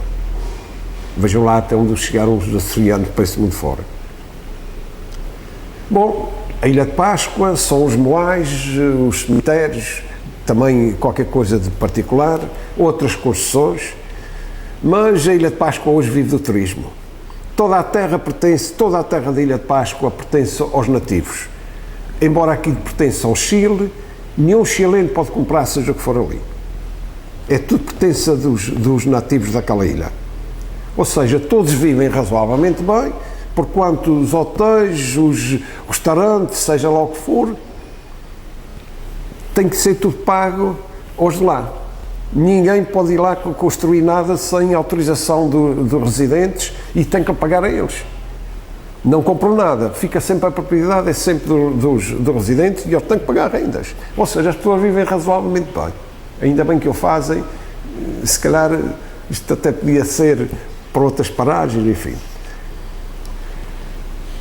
Vejam lá até onde chegaram os açorianos para esse mundo fora. Bom, a Ilha de Páscoa são os moais, os cemitérios, também qualquer coisa de particular, outras construções. Mas a Ilha de Páscoa hoje vive do turismo. Toda a terra da Ilha de Páscoa pertence aos nativos. Embora aqui pertença ao Chile, nenhum chileno pode comprar seja o que for ali. É tudo pertença dos nativos daquela ilha. Ou seja, todos vivem razoavelmente bem, porquanto os hotéis, os restaurantes, seja lá o que for, tem que ser tudo pago aos de lá. Ninguém pode ir lá construir nada sem autorização dos residentes e tem que pagar a eles. Não compram nada, fica sempre a propriedade, é sempre dos residentes e eles têm que pagar rendas. Ou seja, as pessoas vivem razoavelmente bem. Ainda bem que o fazem, se calhar isto até podia ser para outras paragens, enfim.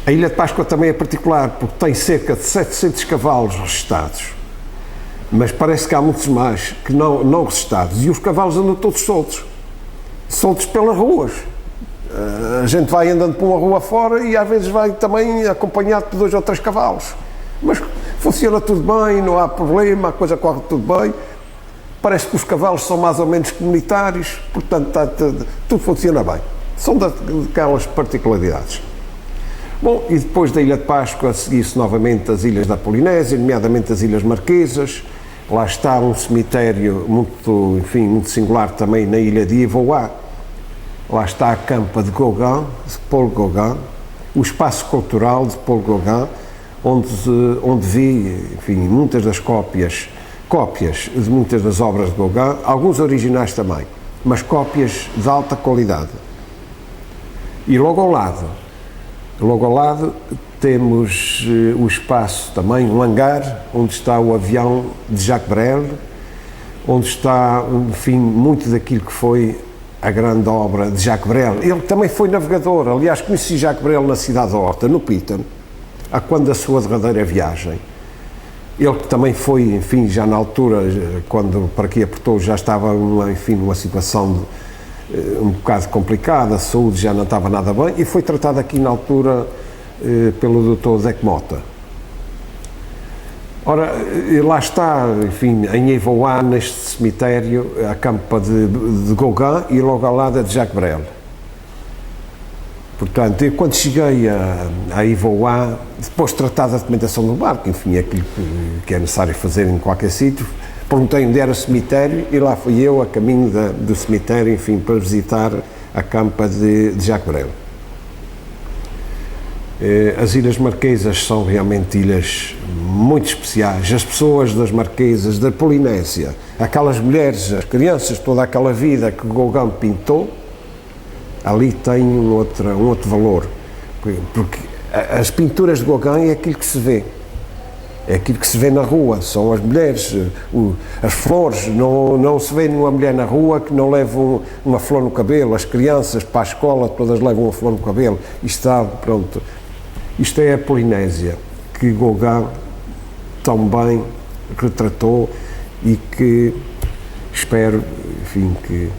A Ilha de Páscoa também é particular porque tem cerca de 700 cavalos registados. Mas parece que há muitos mais que não registados, e os cavalos andam todos soltos pelas ruas. A gente vai andando por uma rua fora e às vezes vai também acompanhado por 2 ou 3 cavalos. Mas funciona tudo bem, não há problema, a coisa corre tudo bem. Parece que os cavalos são mais ou menos comunitários, portanto tudo funciona bem. São daquelas particularidades. Bom, e depois da Ilha de Páscoa seguiu-se novamente as ilhas da Polinésia, nomeadamente as Ilhas Marquesas. Lá está um cemitério muito, enfim, muito singular também na ilha de Ivoá. Lá está a campa de Gauguin, de Paul Gauguin, o espaço cultural de Paul Gauguin, onde vi, enfim, muitas das cópias de muitas das obras de Gauguin, alguns originais também, mas cópias de alta qualidade. E logo ao lado temos o espaço também, um hangar, onde está o avião de Jacques Brel, onde está, enfim, muito daquilo que foi a grande obra de Jacques Brel. Ele também foi navegador, aliás, conheci Jacques Brel na cidade de Horta, no Piton, a quando da sua derradeira viagem. Ele que também foi, enfim, já na altura, quando para aqui aportou, já estava, enfim, numa situação um bocado complicada, a saúde já não estava nada bem, e foi tratado aqui na altura pelo Dr. Zec Mota. Ora, lá está, enfim, em Ivoá, neste cemitério, a campa de Gauguin e logo ao lado é de Jacques Brel. Portanto, eu quando cheguei a Ivoá, depois de tratar da documentação do barco, enfim, aquilo que é necessário fazer em qualquer sítio, perguntei onde era o cemitério e lá fui eu a caminho do cemitério, enfim, para visitar a campa de Jacques Brel. As Ilhas Marquesas são realmente ilhas muito especiais. As pessoas das Marquesas, da Polinésia, aquelas mulheres, as crianças, toda aquela vida que Gauguin pintou, ali tem um outro valor. Porque as pinturas de Gauguin é aquilo que se vê. É aquilo que se vê na rua, são as mulheres, as flores, não se vê nenhuma mulher na rua que não leve uma flor no cabelo, as crianças para a escola todas levam uma flor no cabelo, isto é a Polinésia, que Gauguin tão bem retratou e que espero, enfim, que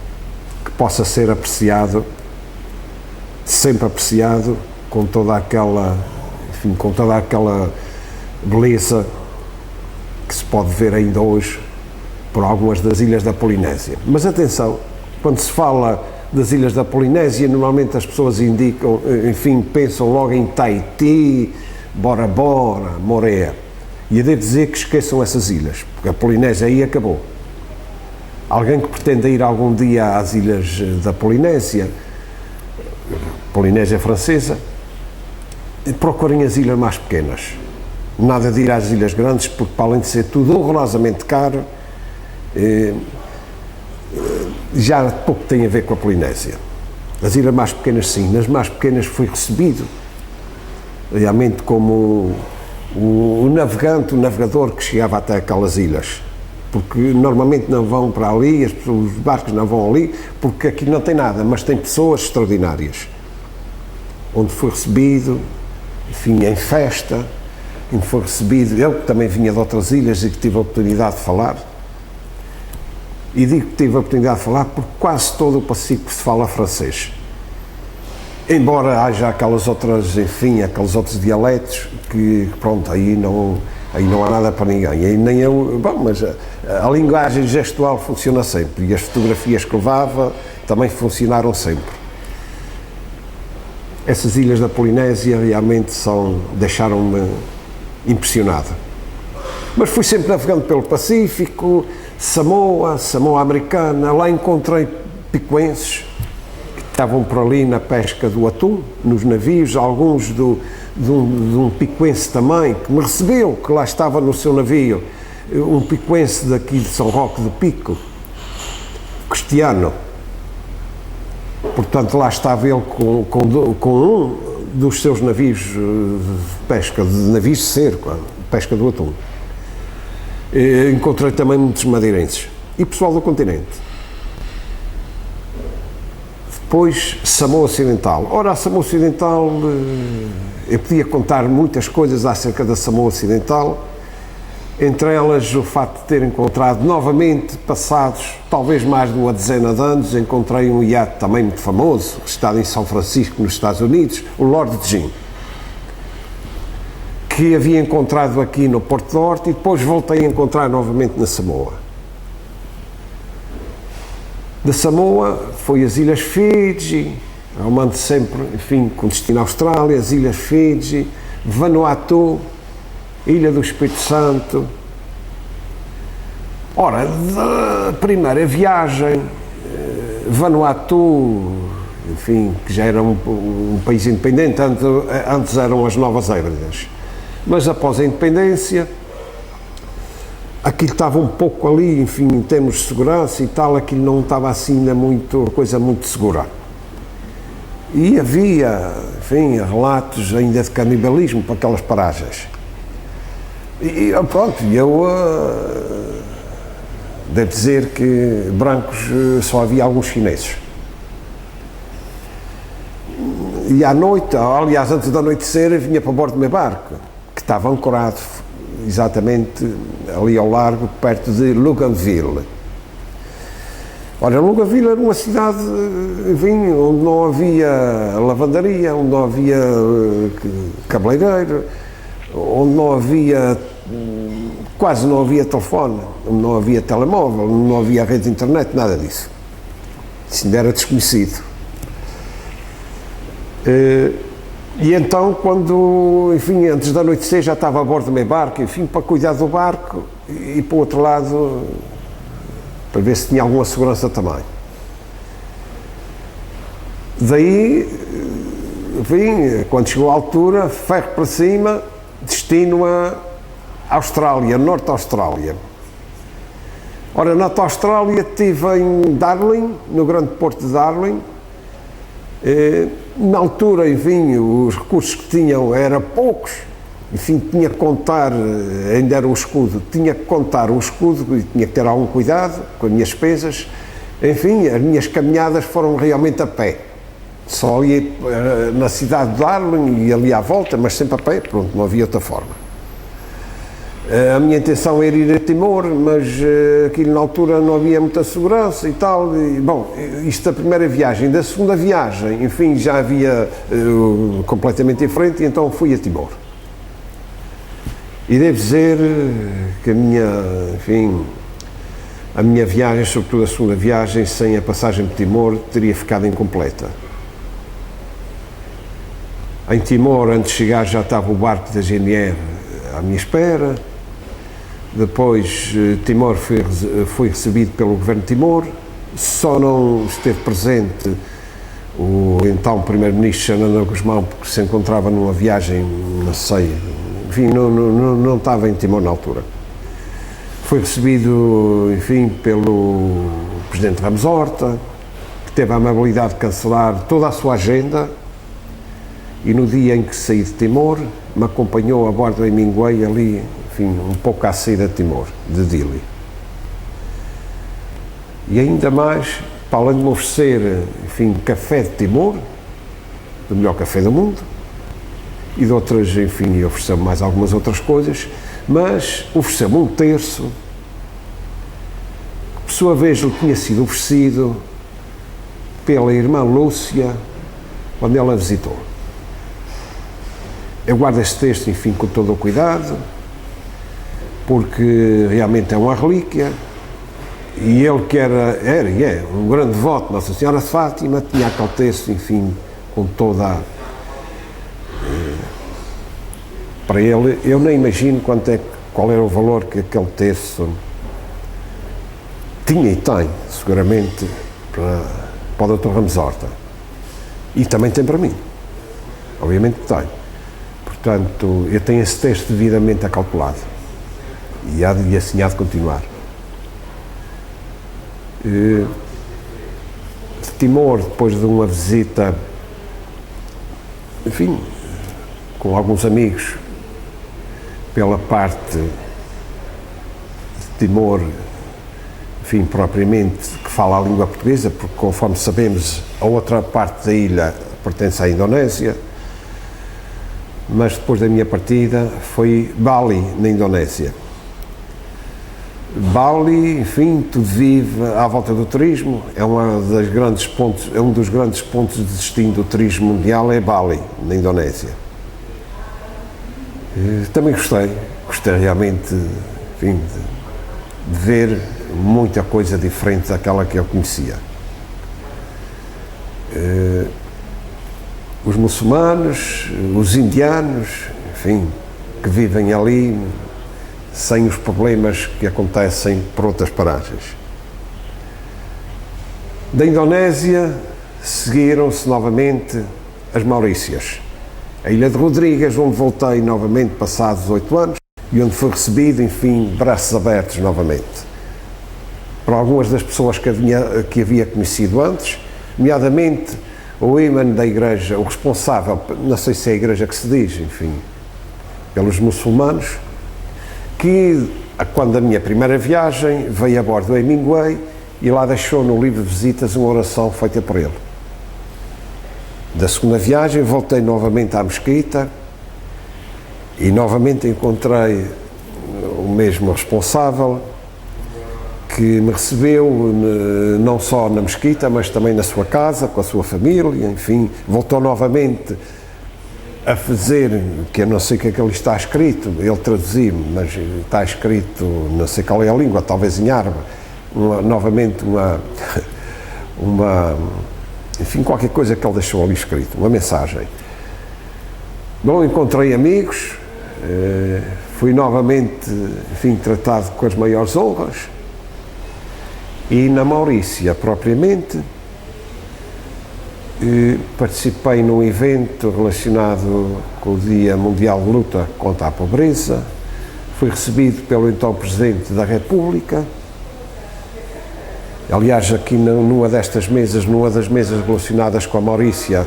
possa ser apreciado, sempre apreciado, com toda aquela beleza que se pode ver ainda hoje por algumas das ilhas da Polinésia. Mas atenção, quando se fala das ilhas da Polinésia, normalmente as pessoas indicam, enfim, pensam logo em Tahiti, Bora Bora, Morea. E eu devo dizer que esqueçam essas ilhas, porque a Polinésia aí acabou. Alguém que pretenda ir algum dia às ilhas da Polinésia francesa, procurem as ilhas mais pequenas. Nada de ir às ilhas grandes, porque para além de ser tudo horrorosamente caro, já pouco tem a ver com a Polinésia. As ilhas mais pequenas sim, nas mais pequenas fui recebido realmente como o navegador que chegava até aquelas ilhas, porque normalmente não vão para ali, os barcos não vão ali, porque aqui não tem nada, mas tem pessoas extraordinárias, onde fui recebido, enfim, em festa, onde fui recebido, eu que também vinha de outras ilhas e que tive a oportunidade de falar. E digo que tive a oportunidade de falar porque quase todo o Pacífico se fala francês. Embora haja aquelas outras, enfim, aqueles outros dialetos que, pronto, aí não há nada para ninguém. Aí nem eu, bom, mas a linguagem gestual funciona sempre e as fotografias que levava também funcionaram sempre. Essas ilhas da Polinésia realmente deixaram-me impressionado. Mas fui sempre navegando pelo Pacífico, Samoa americana, lá encontrei picuenses que estavam por ali na pesca do atum, nos navios, alguns de um picuense também, que me recebeu, que lá estava no seu navio, um picuense daqui de São Roque do Pico, Cristiano. Portanto, lá estava ele com um dos seus navios de pesca, de navios de cerco, pesca do atum. Encontrei também muitos madeirenses e pessoal do continente. Depois, Samoa Ocidental. Ora, a Samoa Ocidental, eu podia contar muitas coisas acerca da Samoa Ocidental, entre elas o facto de ter encontrado novamente, passados talvez mais de uma dezena de anos, encontrei um iate também muito famoso, estado em São Francisco, nos Estados Unidos, o Lord Jim, que havia encontrado aqui no Porto de Horta e depois voltei a encontrar novamente na Samoa. Da Samoa foi as Ilhas Fiji, arrumando sempre, enfim, com destino à Austrália, as Ilhas Fiji, Vanuatu, Ilha do Espírito Santo. Ora, da primeira viagem, Vanuatu, enfim, que já era um país independente, antes eram as Novas Hébridas, mas após a independência, aquilo estava um pouco ali, enfim, em termos de segurança e tal, aquilo não estava assim ainda coisa muito segura. E havia, enfim, relatos ainda de canibalismo para aquelas paragens. E pronto, eu devo dizer que brancos só havia alguns chineses. E à noite, aliás, antes do anoitecer, vinha para bordo do meu barco, que estava ancorado exatamente ali ao largo, perto de Luganville. Ora, Luganville era uma cidade, enfim, onde não havia lavandaria, onde não havia cabeleireiro, onde não havia, quase não havia telefone, onde não havia telemóvel, onde não havia rede de internet, nada disso. Isso ainda era desconhecido. E então, quando, enfim, antes da anoitecer, já estava a bordo do meu barco, enfim, para cuidar do barco e, para o outro lado, para ver se tinha alguma segurança também. Daí, enfim, quando chegou à altura, ferro para cima, destino a Austrália, Norte Austrália. Ora, Norte Austrália estive em Darwin, no grande porto de Darwin. Na altura, enfim, os recursos que tinham eram poucos, enfim, tinha que contar, ainda era um escudo, tinha que contar um escudo e tinha que ter algum cuidado com as minhas despesas. Enfim, as minhas caminhadas foram realmente a pé, só ali na cidade de Darwin e ali à volta, mas sempre a pé, pronto, não havia outra forma. A minha intenção era ir a Timor, mas aquilo na altura não havia muita segurança e tal. E, bom, isto da primeira viagem. Da segunda viagem, enfim, já havia completamente diferente, e então fui a Timor. E devo dizer que a minha viagem, sobretudo a segunda viagem, sem a passagem por Timor, teria ficado incompleta. Em Timor, antes de chegar, já estava o barco da GNR à minha espera. Depois, Timor foi recebido pelo governo de Timor, só não esteve presente o então primeiro-ministro Xanana Guzmão, porque se encontrava numa viagem, não sei, enfim, não estava em Timor na altura. Foi recebido, enfim, pelo presidente Ramos Horta, que teve a amabilidade de cancelar toda a sua agenda, e no dia em que saí de Timor, me acompanhou a bordo de Hemingway ali, enfim, um pouco à saída de Timor, de Dili. E ainda mais, para além de me oferecer, enfim, café de Timor, do melhor café do mundo, e de outras, enfim, ofereceu-me mais algumas outras coisas, mas ofereceu-me um terço, que por sua vez lhe tinha sido oferecido pela irmã Lúcia, quando ela visitou. Eu guardo este texto, enfim, com todo o cuidado, porque realmente é uma relíquia, e ele que era e é um grande devoto de Nossa Senhora de Fátima, tinha aquele texto, enfim, com toda para ele, eu nem imagino qual era o valor que aquele texto tinha e tem, seguramente, para o Dr. Ramos Horta. E também tem para mim, obviamente que tem. Portanto, eu tenho esse texto devidamente acalculado e assim há de continuar. De Timor, depois de uma visita, enfim, com alguns amigos, pela parte de Timor, enfim, propriamente, que fala a língua portuguesa, porque, conforme sabemos, a outra parte da ilha pertence à Indonésia. Mas depois da minha partida foi Bali, na Indonésia. Bali, enfim, tudo vive à volta do turismo, é um dos grandes pontos de destino do turismo mundial, é Bali, na Indonésia. Também gostei realmente, enfim, de ver muita coisa diferente daquela que eu conhecia. os muçulmanos, os indianos, enfim, que vivem ali sem os problemas que acontecem por outras paragens. Da Indonésia seguiram-se novamente as Maurícias, a Ilha de Rodrigues, onde voltei novamente passados 8 anos e onde fui recebido, enfim, braços abertos novamente. Por algumas das pessoas que havia conhecido antes, nomeadamente o imã da igreja, o responsável, não sei se é a igreja que se diz, enfim, pelos muçulmanos, que quando a minha primeira viagem veio a bordo do Hemingway e lá deixou no livro de visitas uma oração feita por ele. Da segunda viagem voltei novamente à mesquita e novamente encontrei o mesmo responsável que me recebeu não só na mesquita, mas também na sua casa, com a sua família, enfim, voltou novamente a fazer, que eu não sei o que é que ali está escrito, ele traduziu-me, mas está escrito, não sei qual é a língua, talvez em árabe, novamente enfim, qualquer coisa que ele deixou ali escrito, uma mensagem. Bom, encontrei amigos, fui novamente, enfim, tratado com as maiores honras, e na Maurícia, propriamente, participei num evento relacionado com o Dia Mundial de Luta contra a Pobreza, fui recebido pelo então Presidente da República. Aliás, aqui numa destas mesas, numa das mesas relacionadas com a Maurícia,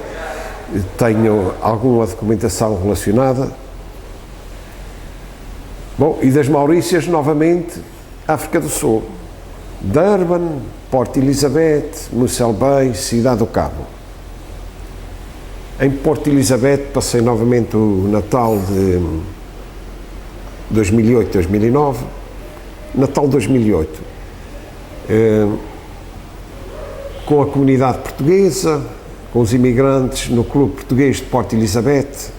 tenho alguma documentação relacionada. Bom, e das Maurícias, novamente, África do Sul. Durban, Porto Elizabeth, Mossel Bay, Cidade do Cabo. Em Porto Elizabeth passei novamente o Natal de 2008, 2009, Natal 2008, com a comunidade portuguesa, com os imigrantes no Clube Português de Porto Elizabeth,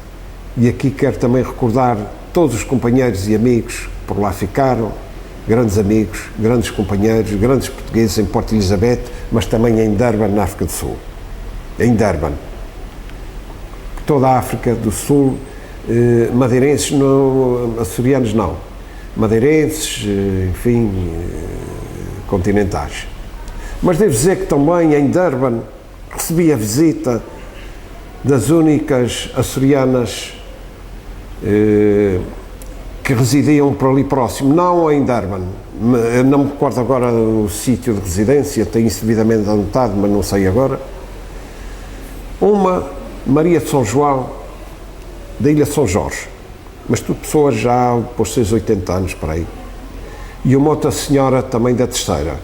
e aqui quero também recordar todos os companheiros e amigos que por lá ficaram, grandes amigos, grandes companheiros, grandes portugueses em Porto Elizabeth, mas também em Durban, na África do Sul. Em Durban. Toda a África do Sul, madeirenses, açorianos não, madeirenses, enfim, continentais. Mas devo dizer que também em Durban recebi a visita das únicas açorianas que residiam por ali próximo, não em Durban, não me recordo agora o sítio de residência, tenho isso devidamente anotado, mas não sei agora. Uma, Maria de São João, da Ilha de São Jorge, mas tudo pessoas já por seus 80 anos por aí. E uma outra senhora também da Terceira,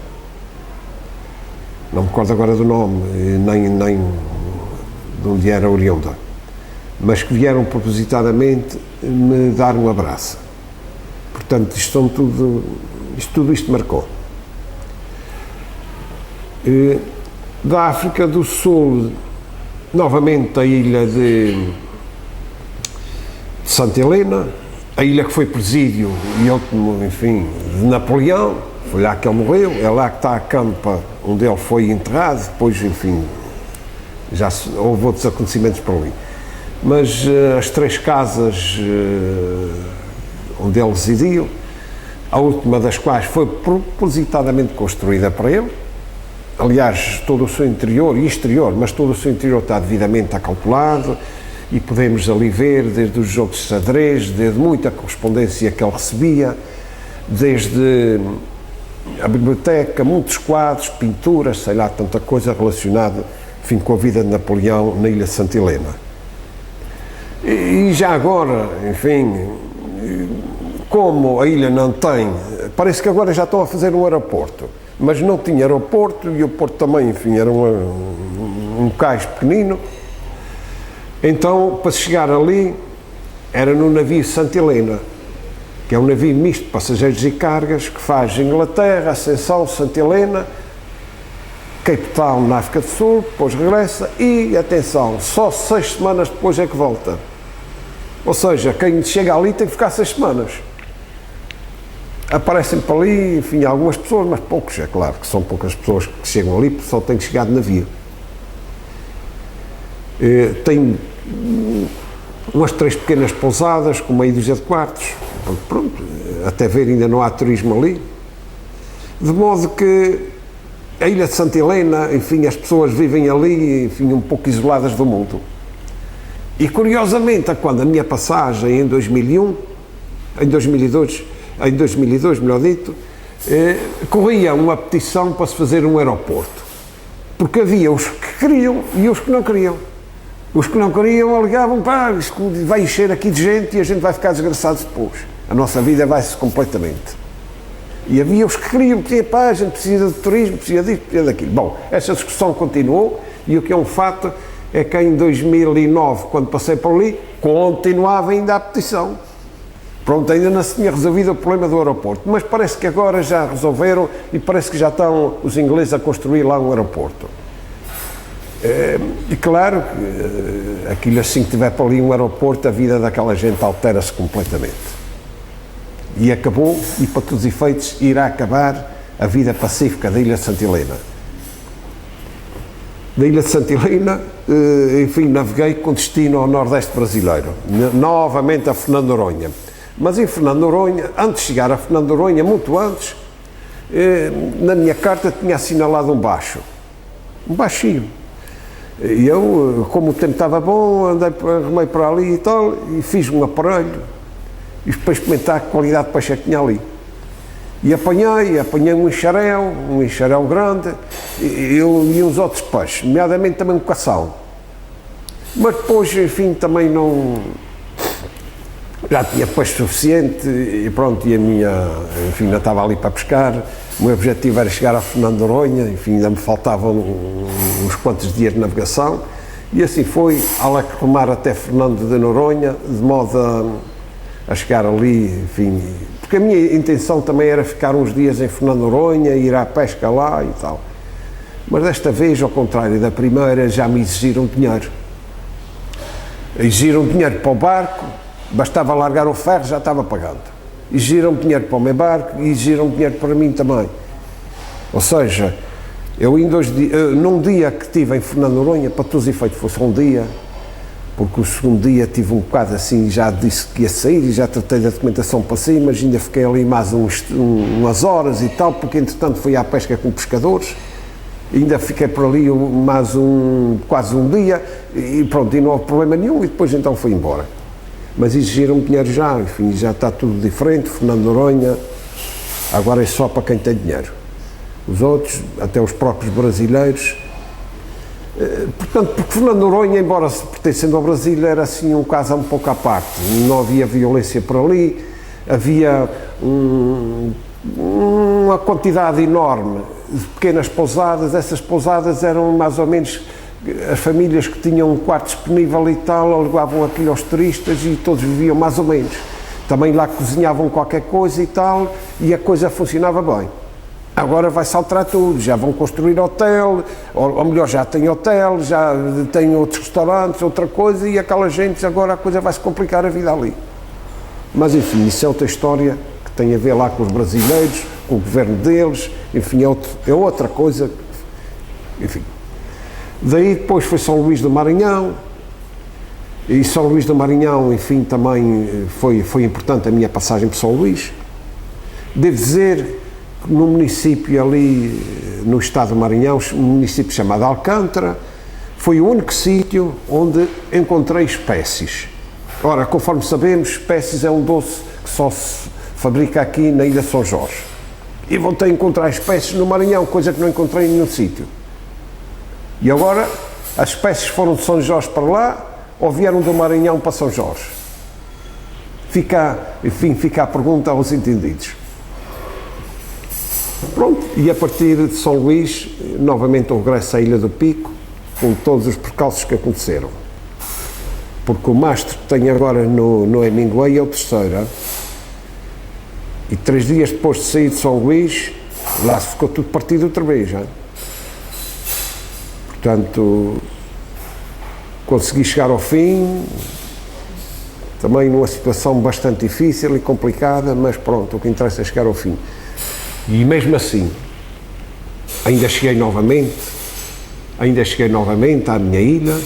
não me recordo agora do nome, nem de onde era oriunda, mas que vieram propositadamente me dar um abraço. Portanto, tudo isto marcou. Da África do Sul, novamente a ilha de Santa Helena, a ilha que foi presídio e último, enfim, de Napoleão, foi lá que ele morreu, é lá que está a campa onde ele foi enterrado, depois, enfim, já houve outros acontecimentos por ali. Mas as 3 casas onde ele residiu, a última das quais foi propositadamente construída para ele, aliás, todo o seu interior e exterior, mas todo o seu interior está devidamente acautelado e podemos ali ver desde os jogos de xadrez, desde muita correspondência que ele recebia, desde a biblioteca, muitos quadros, pinturas, sei lá, tanta coisa relacionada, enfim, com a vida de Napoleão na ilha de Santa Helena. E já agora, enfim, como a ilha não tem, parece que agora já estão a fazer um aeroporto, mas não tinha aeroporto e o porto também, enfim, era um cais pequenino. Então, para chegar ali, era no navio Santa Helena, que é um navio misto de passageiros e cargas, que faz Inglaterra, Ascensão, Santa Helena, Cape Town, na África do Sul, depois regressa e, atenção, só 6 semanas depois é que volta. Ou seja, quem chega ali tem que ficar 6 semanas. Aparecem para ali, enfim, algumas pessoas, mas poucos, é claro que são poucas pessoas que chegam ali, porque só têm que chegar de navio. Tem umas 3 pequenas pousadas com meia dúzia de quartos. Pronto, até ver ainda não há turismo ali. De modo que a Ilha de Santa Helena, enfim, as pessoas vivem ali, enfim, um pouco isoladas do mundo. E curiosamente, quando a minha passagem em 2002, melhor dito, corria uma petição para se fazer um aeroporto. Porque havia os que queriam e os que não queriam. Os que não queriam alegavam, pá, isto vai encher aqui de gente e a gente vai ficar desgraçado depois. A nossa vida vai-se completamente. E havia os que queriam, porque pá, a gente precisa de turismo, precisa disto, precisa daquilo. Bom, essa discussão continuou e o que é um fato é que em 2009, quando passei por ali, continuava ainda a petição. Pronto, ainda não se tinha resolvido o problema do aeroporto, mas parece que agora já resolveram e parece que já estão os ingleses a construir lá um aeroporto. E claro, aquilo assim que tiver por ali um aeroporto, a vida daquela gente altera-se completamente. E acabou, e para todos os efeitos, irá acabar a vida pacífica da Ilha de Santa Helena. Da Ilha de Santa Helena, enfim, naveguei com destino ao Nordeste brasileiro, novamente a Fernando de Noronha. Mas em Fernando de Noronha, antes de chegar a Fernando de Noronha, muito antes, na minha carta tinha assinalado um baixinho. E eu, como o tempo estava bom, arrumei para ali e tal, e fiz um aparelho, e para experimentar a qualidade de peixe que tinha ali. E apanhei um enxarel grande, e uns outros peixes, nomeadamente também um cação. Mas depois, enfim, também não... Já tinha peixe suficiente e pronto, e a minha... Enfim, ainda estava ali para pescar. O meu objetivo era chegar a Fernando de Noronha, enfim, ainda me faltavam uns quantos dias de navegação. E assim foi, ao remar até Fernando de Noronha, de modo a chegar ali, enfim... Porque a minha intenção também era ficar uns dias em Fernando de Noronha, ir à pesca lá e tal. Mas desta vez, ao contrário da primeira, já me exigiram dinheiro. Exigiram dinheiro para o barco, bastava largar o ferro, já estava pagando. Exigiram dinheiro para o meu barco e exigiram dinheiro para mim também. Ou seja, eu em 2 dias, num dia que estive em Fernando de Noronha, para todos os efeitos foi só um dia, porque o segundo dia tive um bocado assim, já disse que ia sair e já tratei da documentação para sair, mas ainda fiquei ali mais umas horas e tal, porque entretanto fui à pesca com pescadores, ainda fiquei por ali quase um dia e pronto, e não houve problema nenhum e depois então fui embora. Mas exigiram dinheiro já, enfim, já está tudo diferente, Fernando de Noronha, agora é só para quem tem dinheiro. Os outros, até os próprios brasileiros, portanto, porque Fernando de Noronha, embora se pertencendo ao Brasil, era assim um caso um pouco à parte, não havia violência por ali, havia uma quantidade enorme de pequenas pousadas, essas pousadas eram mais ou menos... As famílias que tinham um quarto disponível e tal, alugavam aquilo aos turistas e todos viviam mais ou menos. Também lá cozinhavam qualquer coisa e tal, e a coisa funcionava bem. Agora vai-se alterar tudo, já vão construir hotel, ou melhor, já tem hotel, já tem outros restaurantes, outra coisa, e aquela gente, agora a coisa vai-se complicar a vida ali. Mas enfim, isso é outra história que tem a ver lá com os brasileiros, com o governo deles, enfim, é outra coisa, enfim. Daí depois foi São Luís do Maranhão, e São Luís do Maranhão, enfim, também foi importante a minha passagem por São Luís. Devo dizer que no município ali, no estado do Maranhão, um município chamado Alcântara, foi o único sítio onde encontrei espécies. Ora, conforme sabemos, espécies é um doce que só se fabrica aqui na Ilha de São Jorge. E voltei a encontrar espécies no Maranhão, coisa que não encontrei em nenhum sítio. E agora, as espécies foram de São Jorge para lá, ou vieram do Maranhão para São Jorge? Fica a pergunta aos entendidos. Pronto, e a partir de São Luís, novamente o regresso à Ilha do Pico, com todos os percalços que aconteceram. Porque o mastro que tenho agora no Hemingway é o terceiro. E 3 dias depois de sair de São Luís, lá se ficou tudo partido outra vez, já. Portanto, consegui chegar ao fim, também numa situação bastante difícil e complicada, mas pronto, o que interessa é chegar ao fim. E mesmo assim, ainda cheguei novamente à minha ilha,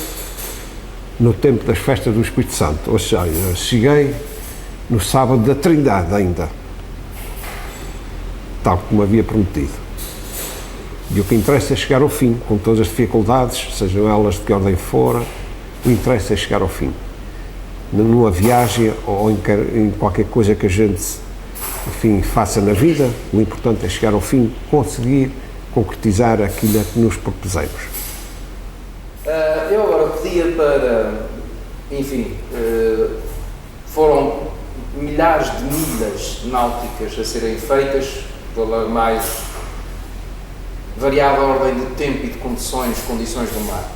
no tempo das festas do Espírito Santo, ou seja, cheguei no sábado da Trindade ainda, tal como havia prometido. E o que interessa é chegar ao fim, com todas as dificuldades, sejam elas de que ordem for, o interesse é chegar ao fim. Numa viagem ou em qualquer coisa que a gente, enfim, faça na vida, o importante é chegar ao fim, conseguir concretizar aquilo que nos propusemos. Eu agora pedia para, enfim, foram milhares de milhas náuticas a serem feitas pela mais variada ordem de tempo e de condições do mar.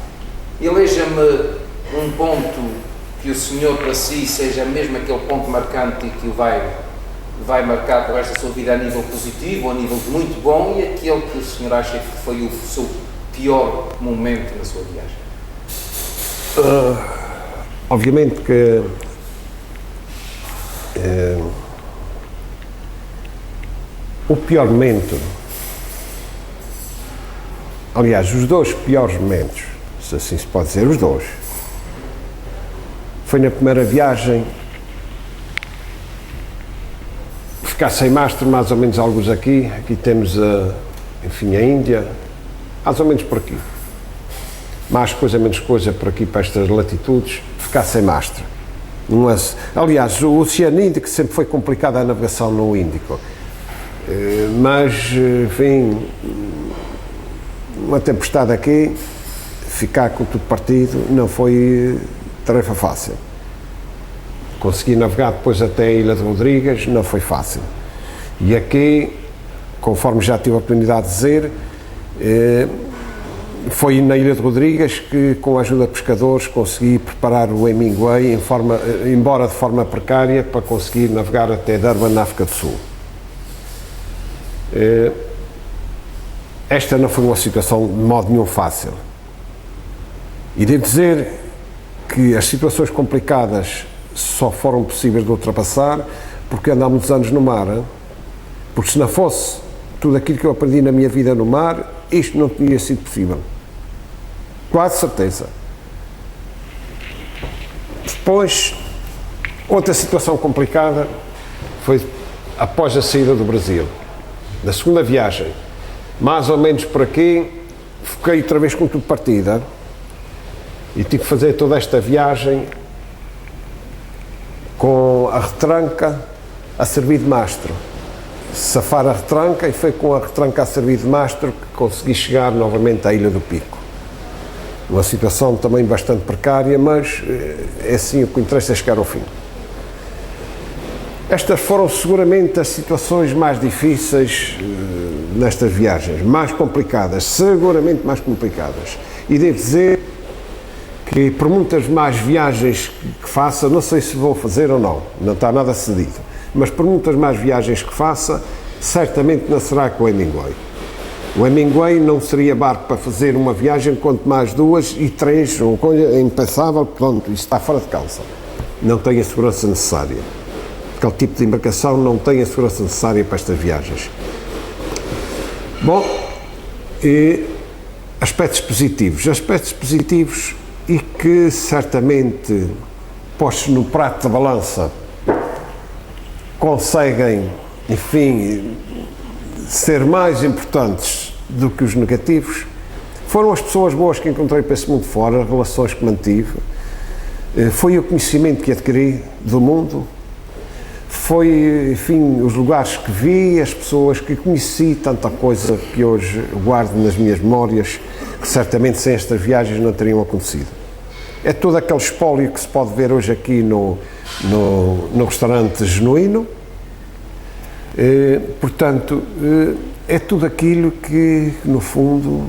Eleja-me um ponto que o senhor para si seja mesmo aquele ponto marcante e que o vai marcar por esta sua vida a nível positivo, ou a nível de muito bom, e aquele que o senhor acha que foi o seu pior momento na sua viagem. Obviamente que o pior momento, aliás, os dois piores momentos, se assim se pode dizer, os dois, foi na primeira viagem, ficar sem mastro, mais ou menos alguns aqui temos, enfim, a Índia, mais ou menos por aqui. Mais coisa, menos coisa, por aqui, para estas latitudes, ficar sem mastro. Aliás, o Oceano Índico sempre foi complicada a navegação no Índico. Mas, enfim, uma tempestade aqui, ficar com tudo partido, não foi tarefa fácil. Consegui navegar depois até a Ilha de Rodrigues, não foi fácil. E aqui, conforme já tive a oportunidade de dizer, foi na Ilha de Rodrigues que, com a ajuda de pescadores, consegui preparar o Hemingway, embora de forma precária, para conseguir navegar até Durban, na África do Sul. Esta não foi uma situação de modo nenhum fácil. E devo dizer que as situações complicadas só foram possíveis de ultrapassar porque ando há muitos anos no mar, porque se não fosse tudo aquilo que eu aprendi na minha vida no mar, isto não teria sido possível. Quase certeza. Depois, outra situação complicada foi após a saída do Brasil. Na segunda viagem, mais ou menos por aqui, fiquei outra vez com tudo partida e tive que fazer toda esta viagem com a retranca a servir de mastro. Safar a retranca, e foi com a retranca a servir de mastro que consegui chegar novamente à Ilha do Pico. Uma situação também bastante precária, mas é assim, o que interessa é chegar ao fim. Estas foram seguramente as situações mais difíceis nestas viagens, mais complicadas, seguramente mais complicadas. E devo dizer que por muitas mais viagens que faça, não sei se vou fazer ou não está nada decidido, mas por muitas mais viagens que faça, certamente não será com o Hemingway. O Hemingway não seria barco para fazer uma viagem, quanto mais duas e três, uma coisa impensável, pronto, isso está fora de causa. Não tem a segurança necessária. Aquele tipo de embarcação não tem a segurança necessária para estas viagens. Bom, e aspectos positivos e que certamente, postos no prato da balança, conseguem, enfim, ser mais importantes do que os negativos, foram as pessoas boas que encontrei para esse mundo fora, as relações que mantive, foi o conhecimento que adquiri do mundo, foi, enfim, os lugares que vi, as pessoas que conheci, tanta coisa que hoje guardo nas minhas memórias, que certamente sem estas viagens não teriam acontecido. É todo aquele espólio que se pode ver hoje aqui no restaurante Genuíno. Portanto, é tudo aquilo que, no fundo,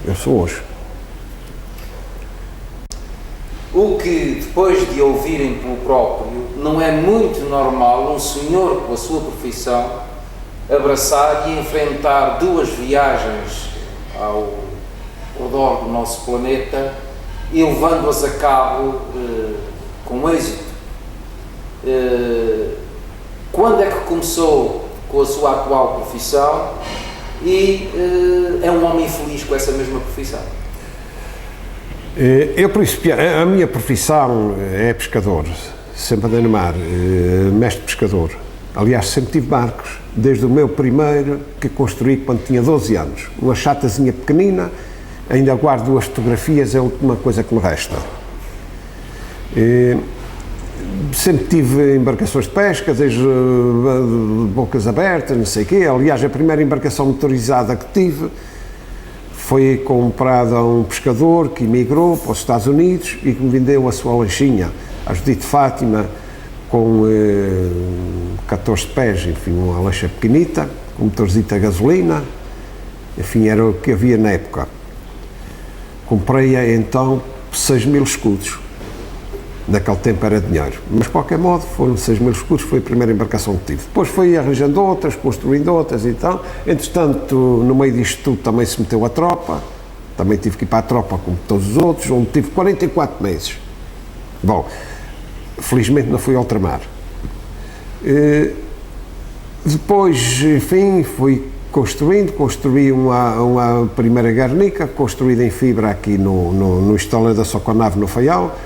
eu sou hoje. O que, depois de ouvirem pelo próprio, não é muito normal um senhor com a sua profissão abraçar e enfrentar duas viagens ao redor do nosso planeta e levando-as a cabo com êxito. Quando é que começou com a sua atual profissão e é um homem feliz com essa mesma profissão? Eu principiei, a minha profissão é pescador, sempre andei no mar, mestre pescador. Aliás, sempre tive barcos, desde o meu primeiro, que construí quando tinha 12 anos. Uma chatazinha pequenina, ainda guardo 2 fotografias, é a última coisa que me resta. Sempre tive embarcações de pesca, desde bocas abertas, não sei o quê. Aliás, a primeira embarcação motorizada que tive foi comprada a um pescador que emigrou para os Estados Unidos e que me vendeu a sua lanchinha, a Judite Fátima, com 14 pés, enfim, uma lancha pequenita, com motorzito a gasolina, enfim, era o que havia na época. Comprei-a então por 6.000 escudos. Naquele tempo era dinheiro, mas de qualquer modo foram 6.000 escudos, foi a primeira embarcação que tive. Depois fui arranjando outras, construindo outras e tal. Entretanto, no meio disto tudo também se meteu a tropa, também tive que ir para a tropa como todos os outros, onde tive 44 meses. Bom, felizmente não fui ao ultramar. Depois, enfim, fui construí uma primeira garnica, construída em fibra aqui no estaleiro da Soconave, no Faial.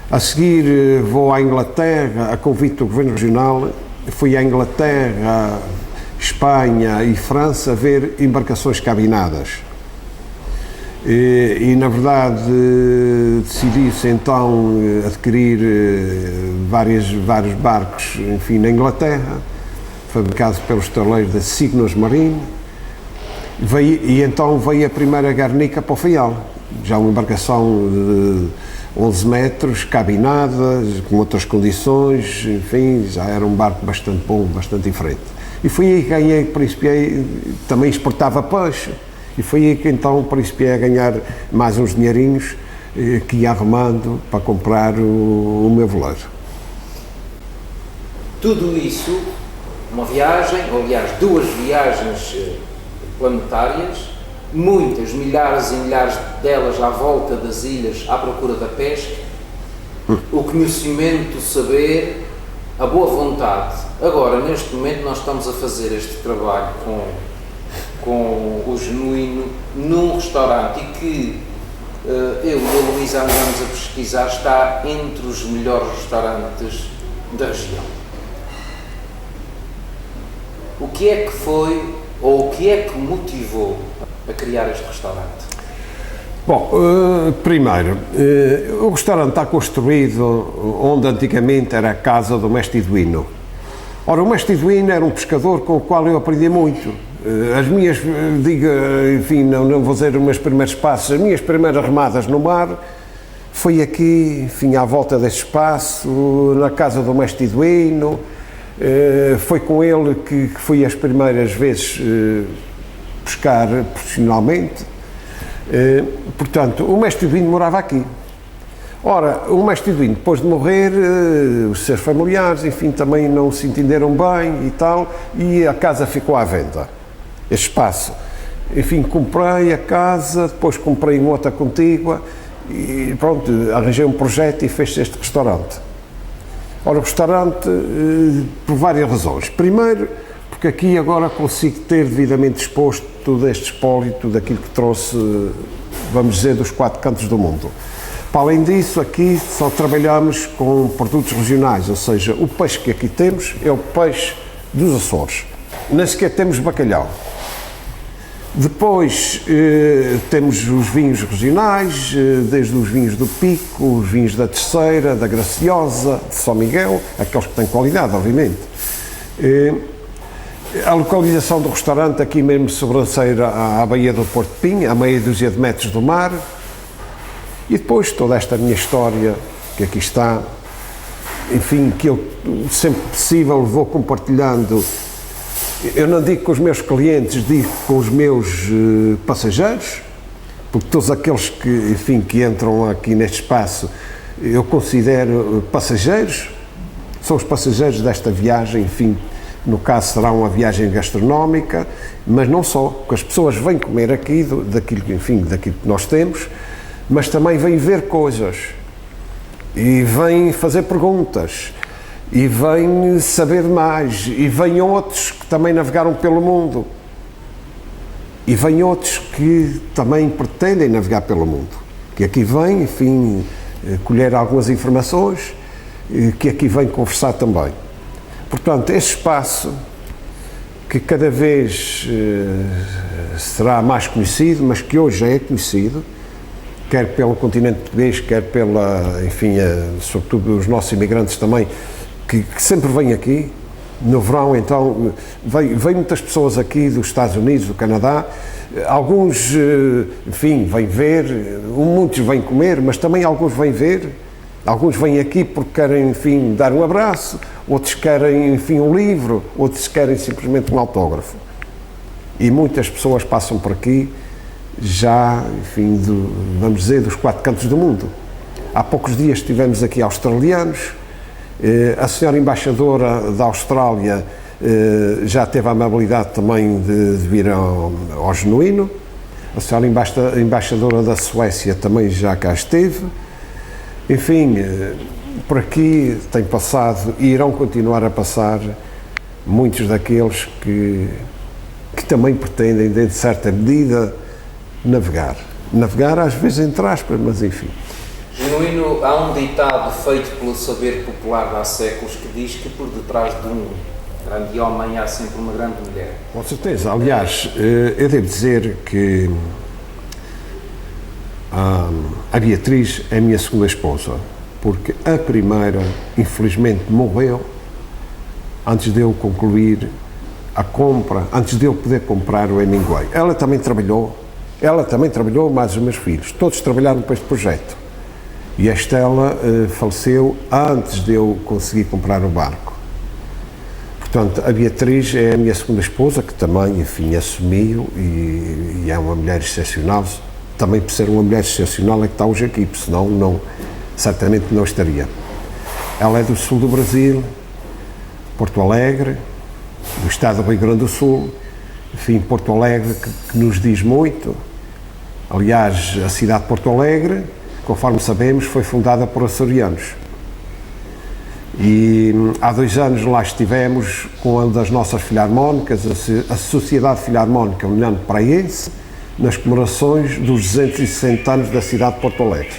A seguir vou à Inglaterra, a convite do Governo Regional, fui à Inglaterra, Espanha e França ver embarcações cabinadas. E na verdade decidi-se então adquirir vários barcos, enfim, na Inglaterra, fabricados pelo estaleiro da Signos Marine, e então veio a primeira garnica para o Faial, já uma embarcação de 11 metros, cabinada, com outras condições, enfim, já era um barco bastante bom, bastante diferente. E foi aí que ganhei, principiei, também exportava peixe, e foi aí que então principiei a ganhar mais uns dinheirinhos que ia arrumando para comprar o meu veleiro. Tudo isso, uma viagem, ou aliás 2 viagens planetárias, muitas, milhares e milhares delas à volta das ilhas à procura da pesca, o conhecimento, o saber, a boa vontade. Agora, neste momento, nós estamos a fazer este trabalho com o genuíno num restaurante e que eu e a Luísa andamos a pesquisar, está entre os melhores restaurantes da região. O que é que foi, ou o que é que motivou a criar este restaurante? Bom, primeiro, o restaurante está construído onde antigamente era a casa do mestre Eduino. Ora, o mestre Eduino era um pescador com o qual eu aprendi muito. As minhas, enfim, não vou dizer os meus primeiros passos, as minhas primeiras remadas no mar foi aqui, enfim, à volta deste espaço, na casa do mestre Eduino. Foi com ele que fui as primeiras vezes pescar profissionalmente. Portanto, o mestre Eduino morava aqui. Ora, o mestre Eduino, depois de morrer, os seus familiares, enfim, também não se entenderam bem e tal, e a casa ficou à venda, este espaço. Enfim, comprei a casa, depois comprei uma outra contígua e pronto, arranjei um projeto e fez este restaurante. Ora, o restaurante, por várias razões. Primeiro, porque aqui agora consigo ter devidamente exposto todo este espólio, tudo aquilo que trouxe, vamos dizer, dos 4 cantos do mundo. Para além disso, aqui só trabalhamos com produtos regionais, ou seja, o peixe que aqui temos é o peixe dos Açores. Nem sequer temos bacalhau. Depois temos os vinhos regionais, desde os vinhos do Pico, os vinhos da Terceira, da Graciosa, de São Miguel, aqueles que têm qualidade, obviamente. A localização do restaurante aqui mesmo sobranceira à Baía do Porto de Pinho, a meia dúzia de metros do mar. E depois toda esta minha história, que aqui está, enfim, que eu sempre possível vou compartilhando. Eu não digo com os meus clientes, digo com os meus passageiros, porque todos aqueles que, enfim, que entram aqui neste espaço, eu considero passageiros, são os passageiros desta viagem, enfim, no caso será uma viagem gastronómica, mas não só, porque as pessoas vêm comer aqui, daquilo, enfim, daquilo que nós temos, mas também vêm ver coisas, e vêm fazer perguntas, e vêm saber mais, e vêm outros que também navegaram pelo mundo, e vêm outros que também pretendem navegar pelo mundo. que aqui vem, enfim, colher algumas informações, que aqui vem conversar também. Portanto, este espaço, que cada vez será mais conhecido, mas que hoje já é conhecido, quer pelo continente português, quer pela, enfim, sobretudo os nossos imigrantes também, que sempre vêm aqui. No verão, então, vêm muitas pessoas aqui dos Estados Unidos, do Canadá, alguns, enfim, vêm ver, muitos vêm comer, mas também alguns vêm ver, alguns vêm aqui porque querem, enfim, dar um abraço, outros querem, enfim, um livro, outros querem simplesmente um autógrafo. E muitas pessoas passam por aqui já, enfim, vamos dizer, dos 4 cantos do mundo. Há poucos dias estivemos aqui australianos, a senhora embaixadora da Austrália já teve a amabilidade também de vir ao Genuíno, a senhora embaixadora da Suécia também já cá esteve, enfim, por aqui tem passado e irão continuar a passar muitos daqueles que também pretendem, de certa medida, navegar. Navegar às vezes entre aspas, mas enfim. Genuíno, há um ditado feito pelo saber popular de há séculos que diz que por detrás de um grande homem há sempre uma grande mulher. Com certeza. Aliás, eu devo dizer que a Beatriz é a minha segunda esposa, porque a primeira, infelizmente, morreu antes de eu concluir a compra, antes de eu poder comprar o Hemingway. Ela também trabalhou, mais os meus filhos, todos trabalharam para este projeto. E a Estela faleceu antes de eu conseguir comprar o barco. Portanto, a Beatriz é a minha segunda esposa, que também, enfim, assumiu e é uma mulher excepcional. Também por ser uma mulher excepcional é que está hoje aqui, porque senão certamente não estaria. Ela é do sul do Brasil, Porto Alegre, do estado do Rio Grande do Sul, enfim, Porto Alegre que nos diz muito. Aliás, a cidade de Porto Alegre, conforme sabemos, foi fundada por açorianos. E há 2 anos lá estivemos com uma das nossas filarmónicas, a Sociedade Filarmónica União Praense, nas comemorações dos 260 anos da cidade de Porto Alegre.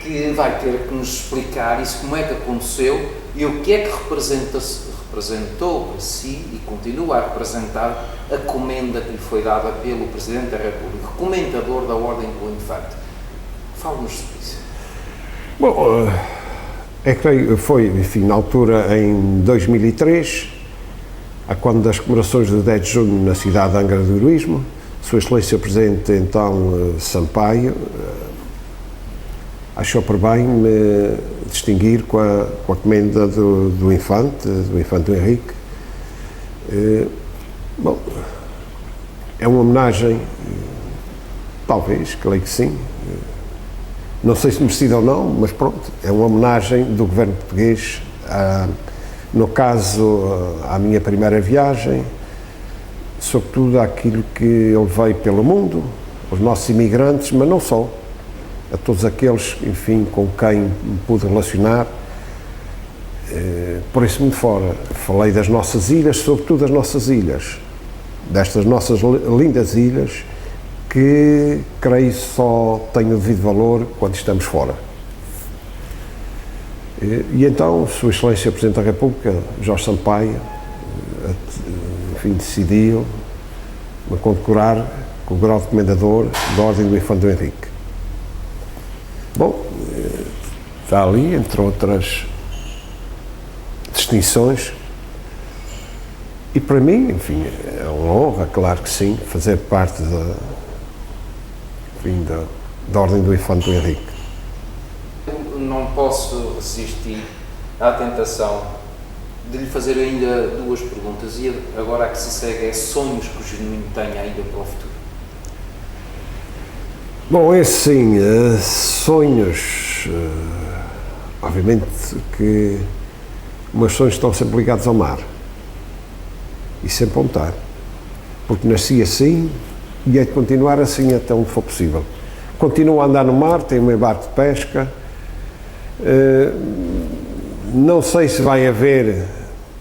Que vai ter que nos explicar isso, como é que aconteceu e o que é que representou para si e continua a representar a comenda que lhe foi dada pelo Presidente da República, comentador da Ordem do Infante. Fale-nos sobre isso. Bom, creio foi, enfim, na altura em 2003, a quando das comemorações do 10 de junho na cidade de Angra do Heroísmo, Sua Excelência o Presidente, então, Sampaio, achou por bem me distinguir com a comenda do Infante Henrique. Bom, é uma homenagem, talvez, creio que sim, não sei se merecida ou não, mas pronto, é uma homenagem do governo português, no caso, à minha primeira viagem, sobretudo àquilo que ele veio pelo mundo, os nossos imigrantes, mas não só, a todos aqueles, enfim, com quem me pude relacionar, por isso muito fora. Falei das nossas ilhas, sobretudo das nossas ilhas, destas nossas lindas ilhas, que creio só têm o devido valor quando estamos fora. E então, Sua Excelência o Presidente da República, Jorge Sampaio, enfim, decidiu me condecorar com o grau de Comendador da Ordem do Infante Henrique. Bom, está ali, entre outras distinções, e para mim, enfim, é uma honra, claro que sim, fazer parte da Ordem do Infante Henrique. Eu não posso resistir à tentação de lhe fazer ainda 2 perguntas, e agora a que se segue é sonhos que o Genuíno tenha ainda para o futuro. Bom, é assim, sonhos, obviamente que meus sonhos estão sempre ligados ao mar, e sempre vão estar, porque nasci assim e hei de continuar assim até onde for possível. Continuo a andar no mar, tenho o meu barco de pesca, não sei se vai haver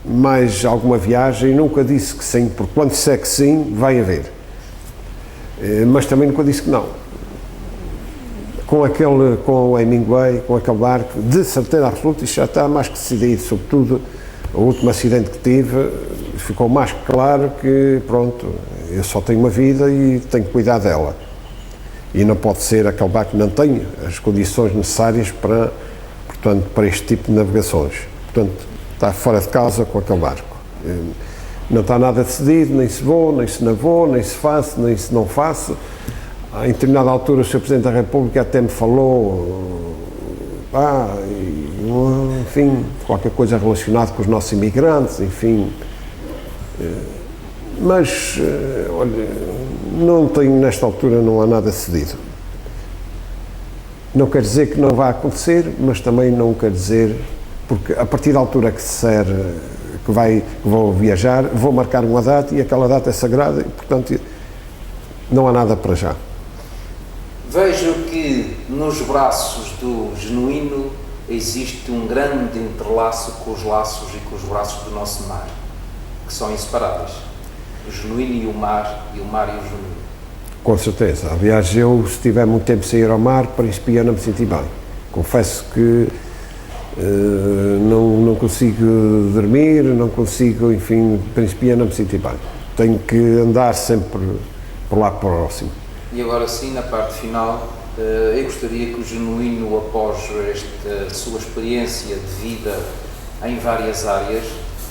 mais alguma viagem, nunca disse que sim, porque quando disser que sim, vai haver, mas também nunca disse que não. com o Hemingway, com aquele barco, de certeza absoluta, isto já está mais que decidido, sobretudo o último acidente que tive, ficou mais claro que, pronto, eu só tenho uma vida e tenho que cuidar dela. E não pode ser aquele barco que não tem as condições necessárias para, portanto, para este tipo de navegações. Portanto, está fora de casa com aquele barco. Não está nada decidido, nem se vou, nem se não vou, nem se faço, nem se não faço. Em determinada altura o Sr. Presidente da República até me falou, enfim, qualquer coisa relacionada com os nossos imigrantes, enfim. Mas, olha, não tenho, nesta altura não há nada decidido. Não quer dizer que não vai acontecer, mas também não quer dizer, porque a partir da altura que se disser que vou viajar, vou marcar uma data e aquela data é sagrada e, portanto, não há nada para já. Vejo que nos braços do Genuíno existe um grande entrelaço com os laços e com os braços do nosso mar, que são inseparáveis. O Genuíno e o mar e o Genuíno. Com certeza. Aliás, eu, se tiver muito tempo sem ir ao mar, para Príncipe não me senti bem. Confesso que não consigo dormir, não consigo, enfim, Príncipe não me senti bem. Tenho que andar sempre por lá próximo. E agora sim, na parte final, eu gostaria que o Genuíno, após esta sua experiência de vida em várias áreas,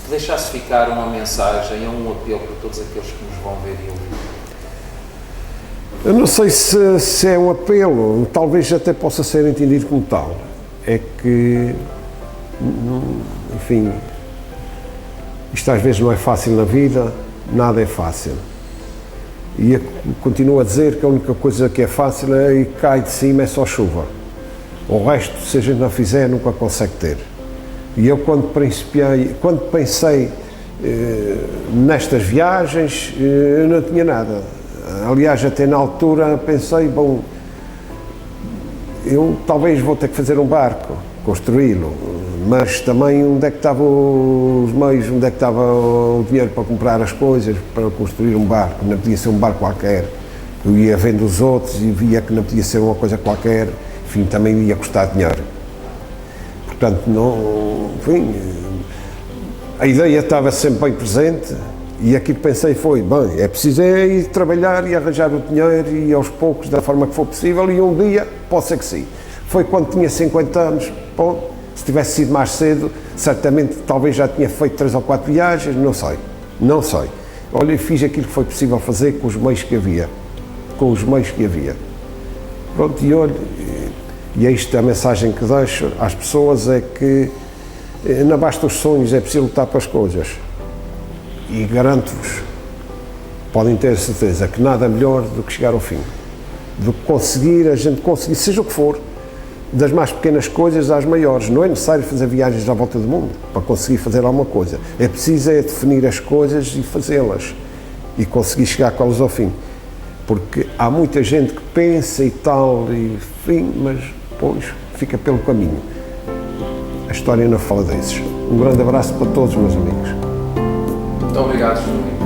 que deixasse ficar uma mensagem, um apelo para todos aqueles que nos vão ver e ouvir. Eu não sei se é um apelo, talvez até possa ser entendido como tal. É que, enfim, isto às vezes não é fácil na vida, nada é fácil. E continuo a dizer que a única coisa que é fácil é e cai de cima é só chuva. O resto, se a gente não fizer, nunca consegue ter. E eu quando pensei nestas viagens, eu não tinha nada. Aliás, até na altura pensei, bom, eu talvez vou ter que fazer um barco, construí-lo, mas também onde é que estavam os meios, onde é que estava o dinheiro para comprar as coisas, para construir um barco. Não podia ser um barco qualquer. Eu ia vendo os outros e via que não podia ser uma coisa qualquer, enfim, também ia custar dinheiro. Portanto, não, enfim, a ideia estava sempre bem presente e aquilo que pensei foi, bem, é preciso ir trabalhar e arranjar o dinheiro e aos poucos, da forma que for possível, e um dia pode ser que sim. Foi quando tinha 50 anos, bom, se tivesse sido mais cedo, certamente talvez já tinha feito 3 ou 4 viagens, não sei. Olha, fiz aquilo que foi possível fazer com os meios que havia, Pronto, e olha, e é isto a mensagem que deixo às pessoas, é que não basta os sonhos, é preciso lutar para as coisas. E garanto-vos, podem ter certeza que nada melhor do que chegar ao fim, do que a gente conseguir, seja o que for, das mais pequenas coisas às maiores. Não é necessário fazer viagens à volta do mundo para conseguir fazer alguma coisa. É preciso definir as coisas e fazê-las e conseguir chegar com elas ao fim. Porque há muita gente que pensa e tal, e enfim, mas depois fica pelo caminho. A história não fala desses. Um grande abraço para todos, meus amigos. Muito obrigado, Júlio.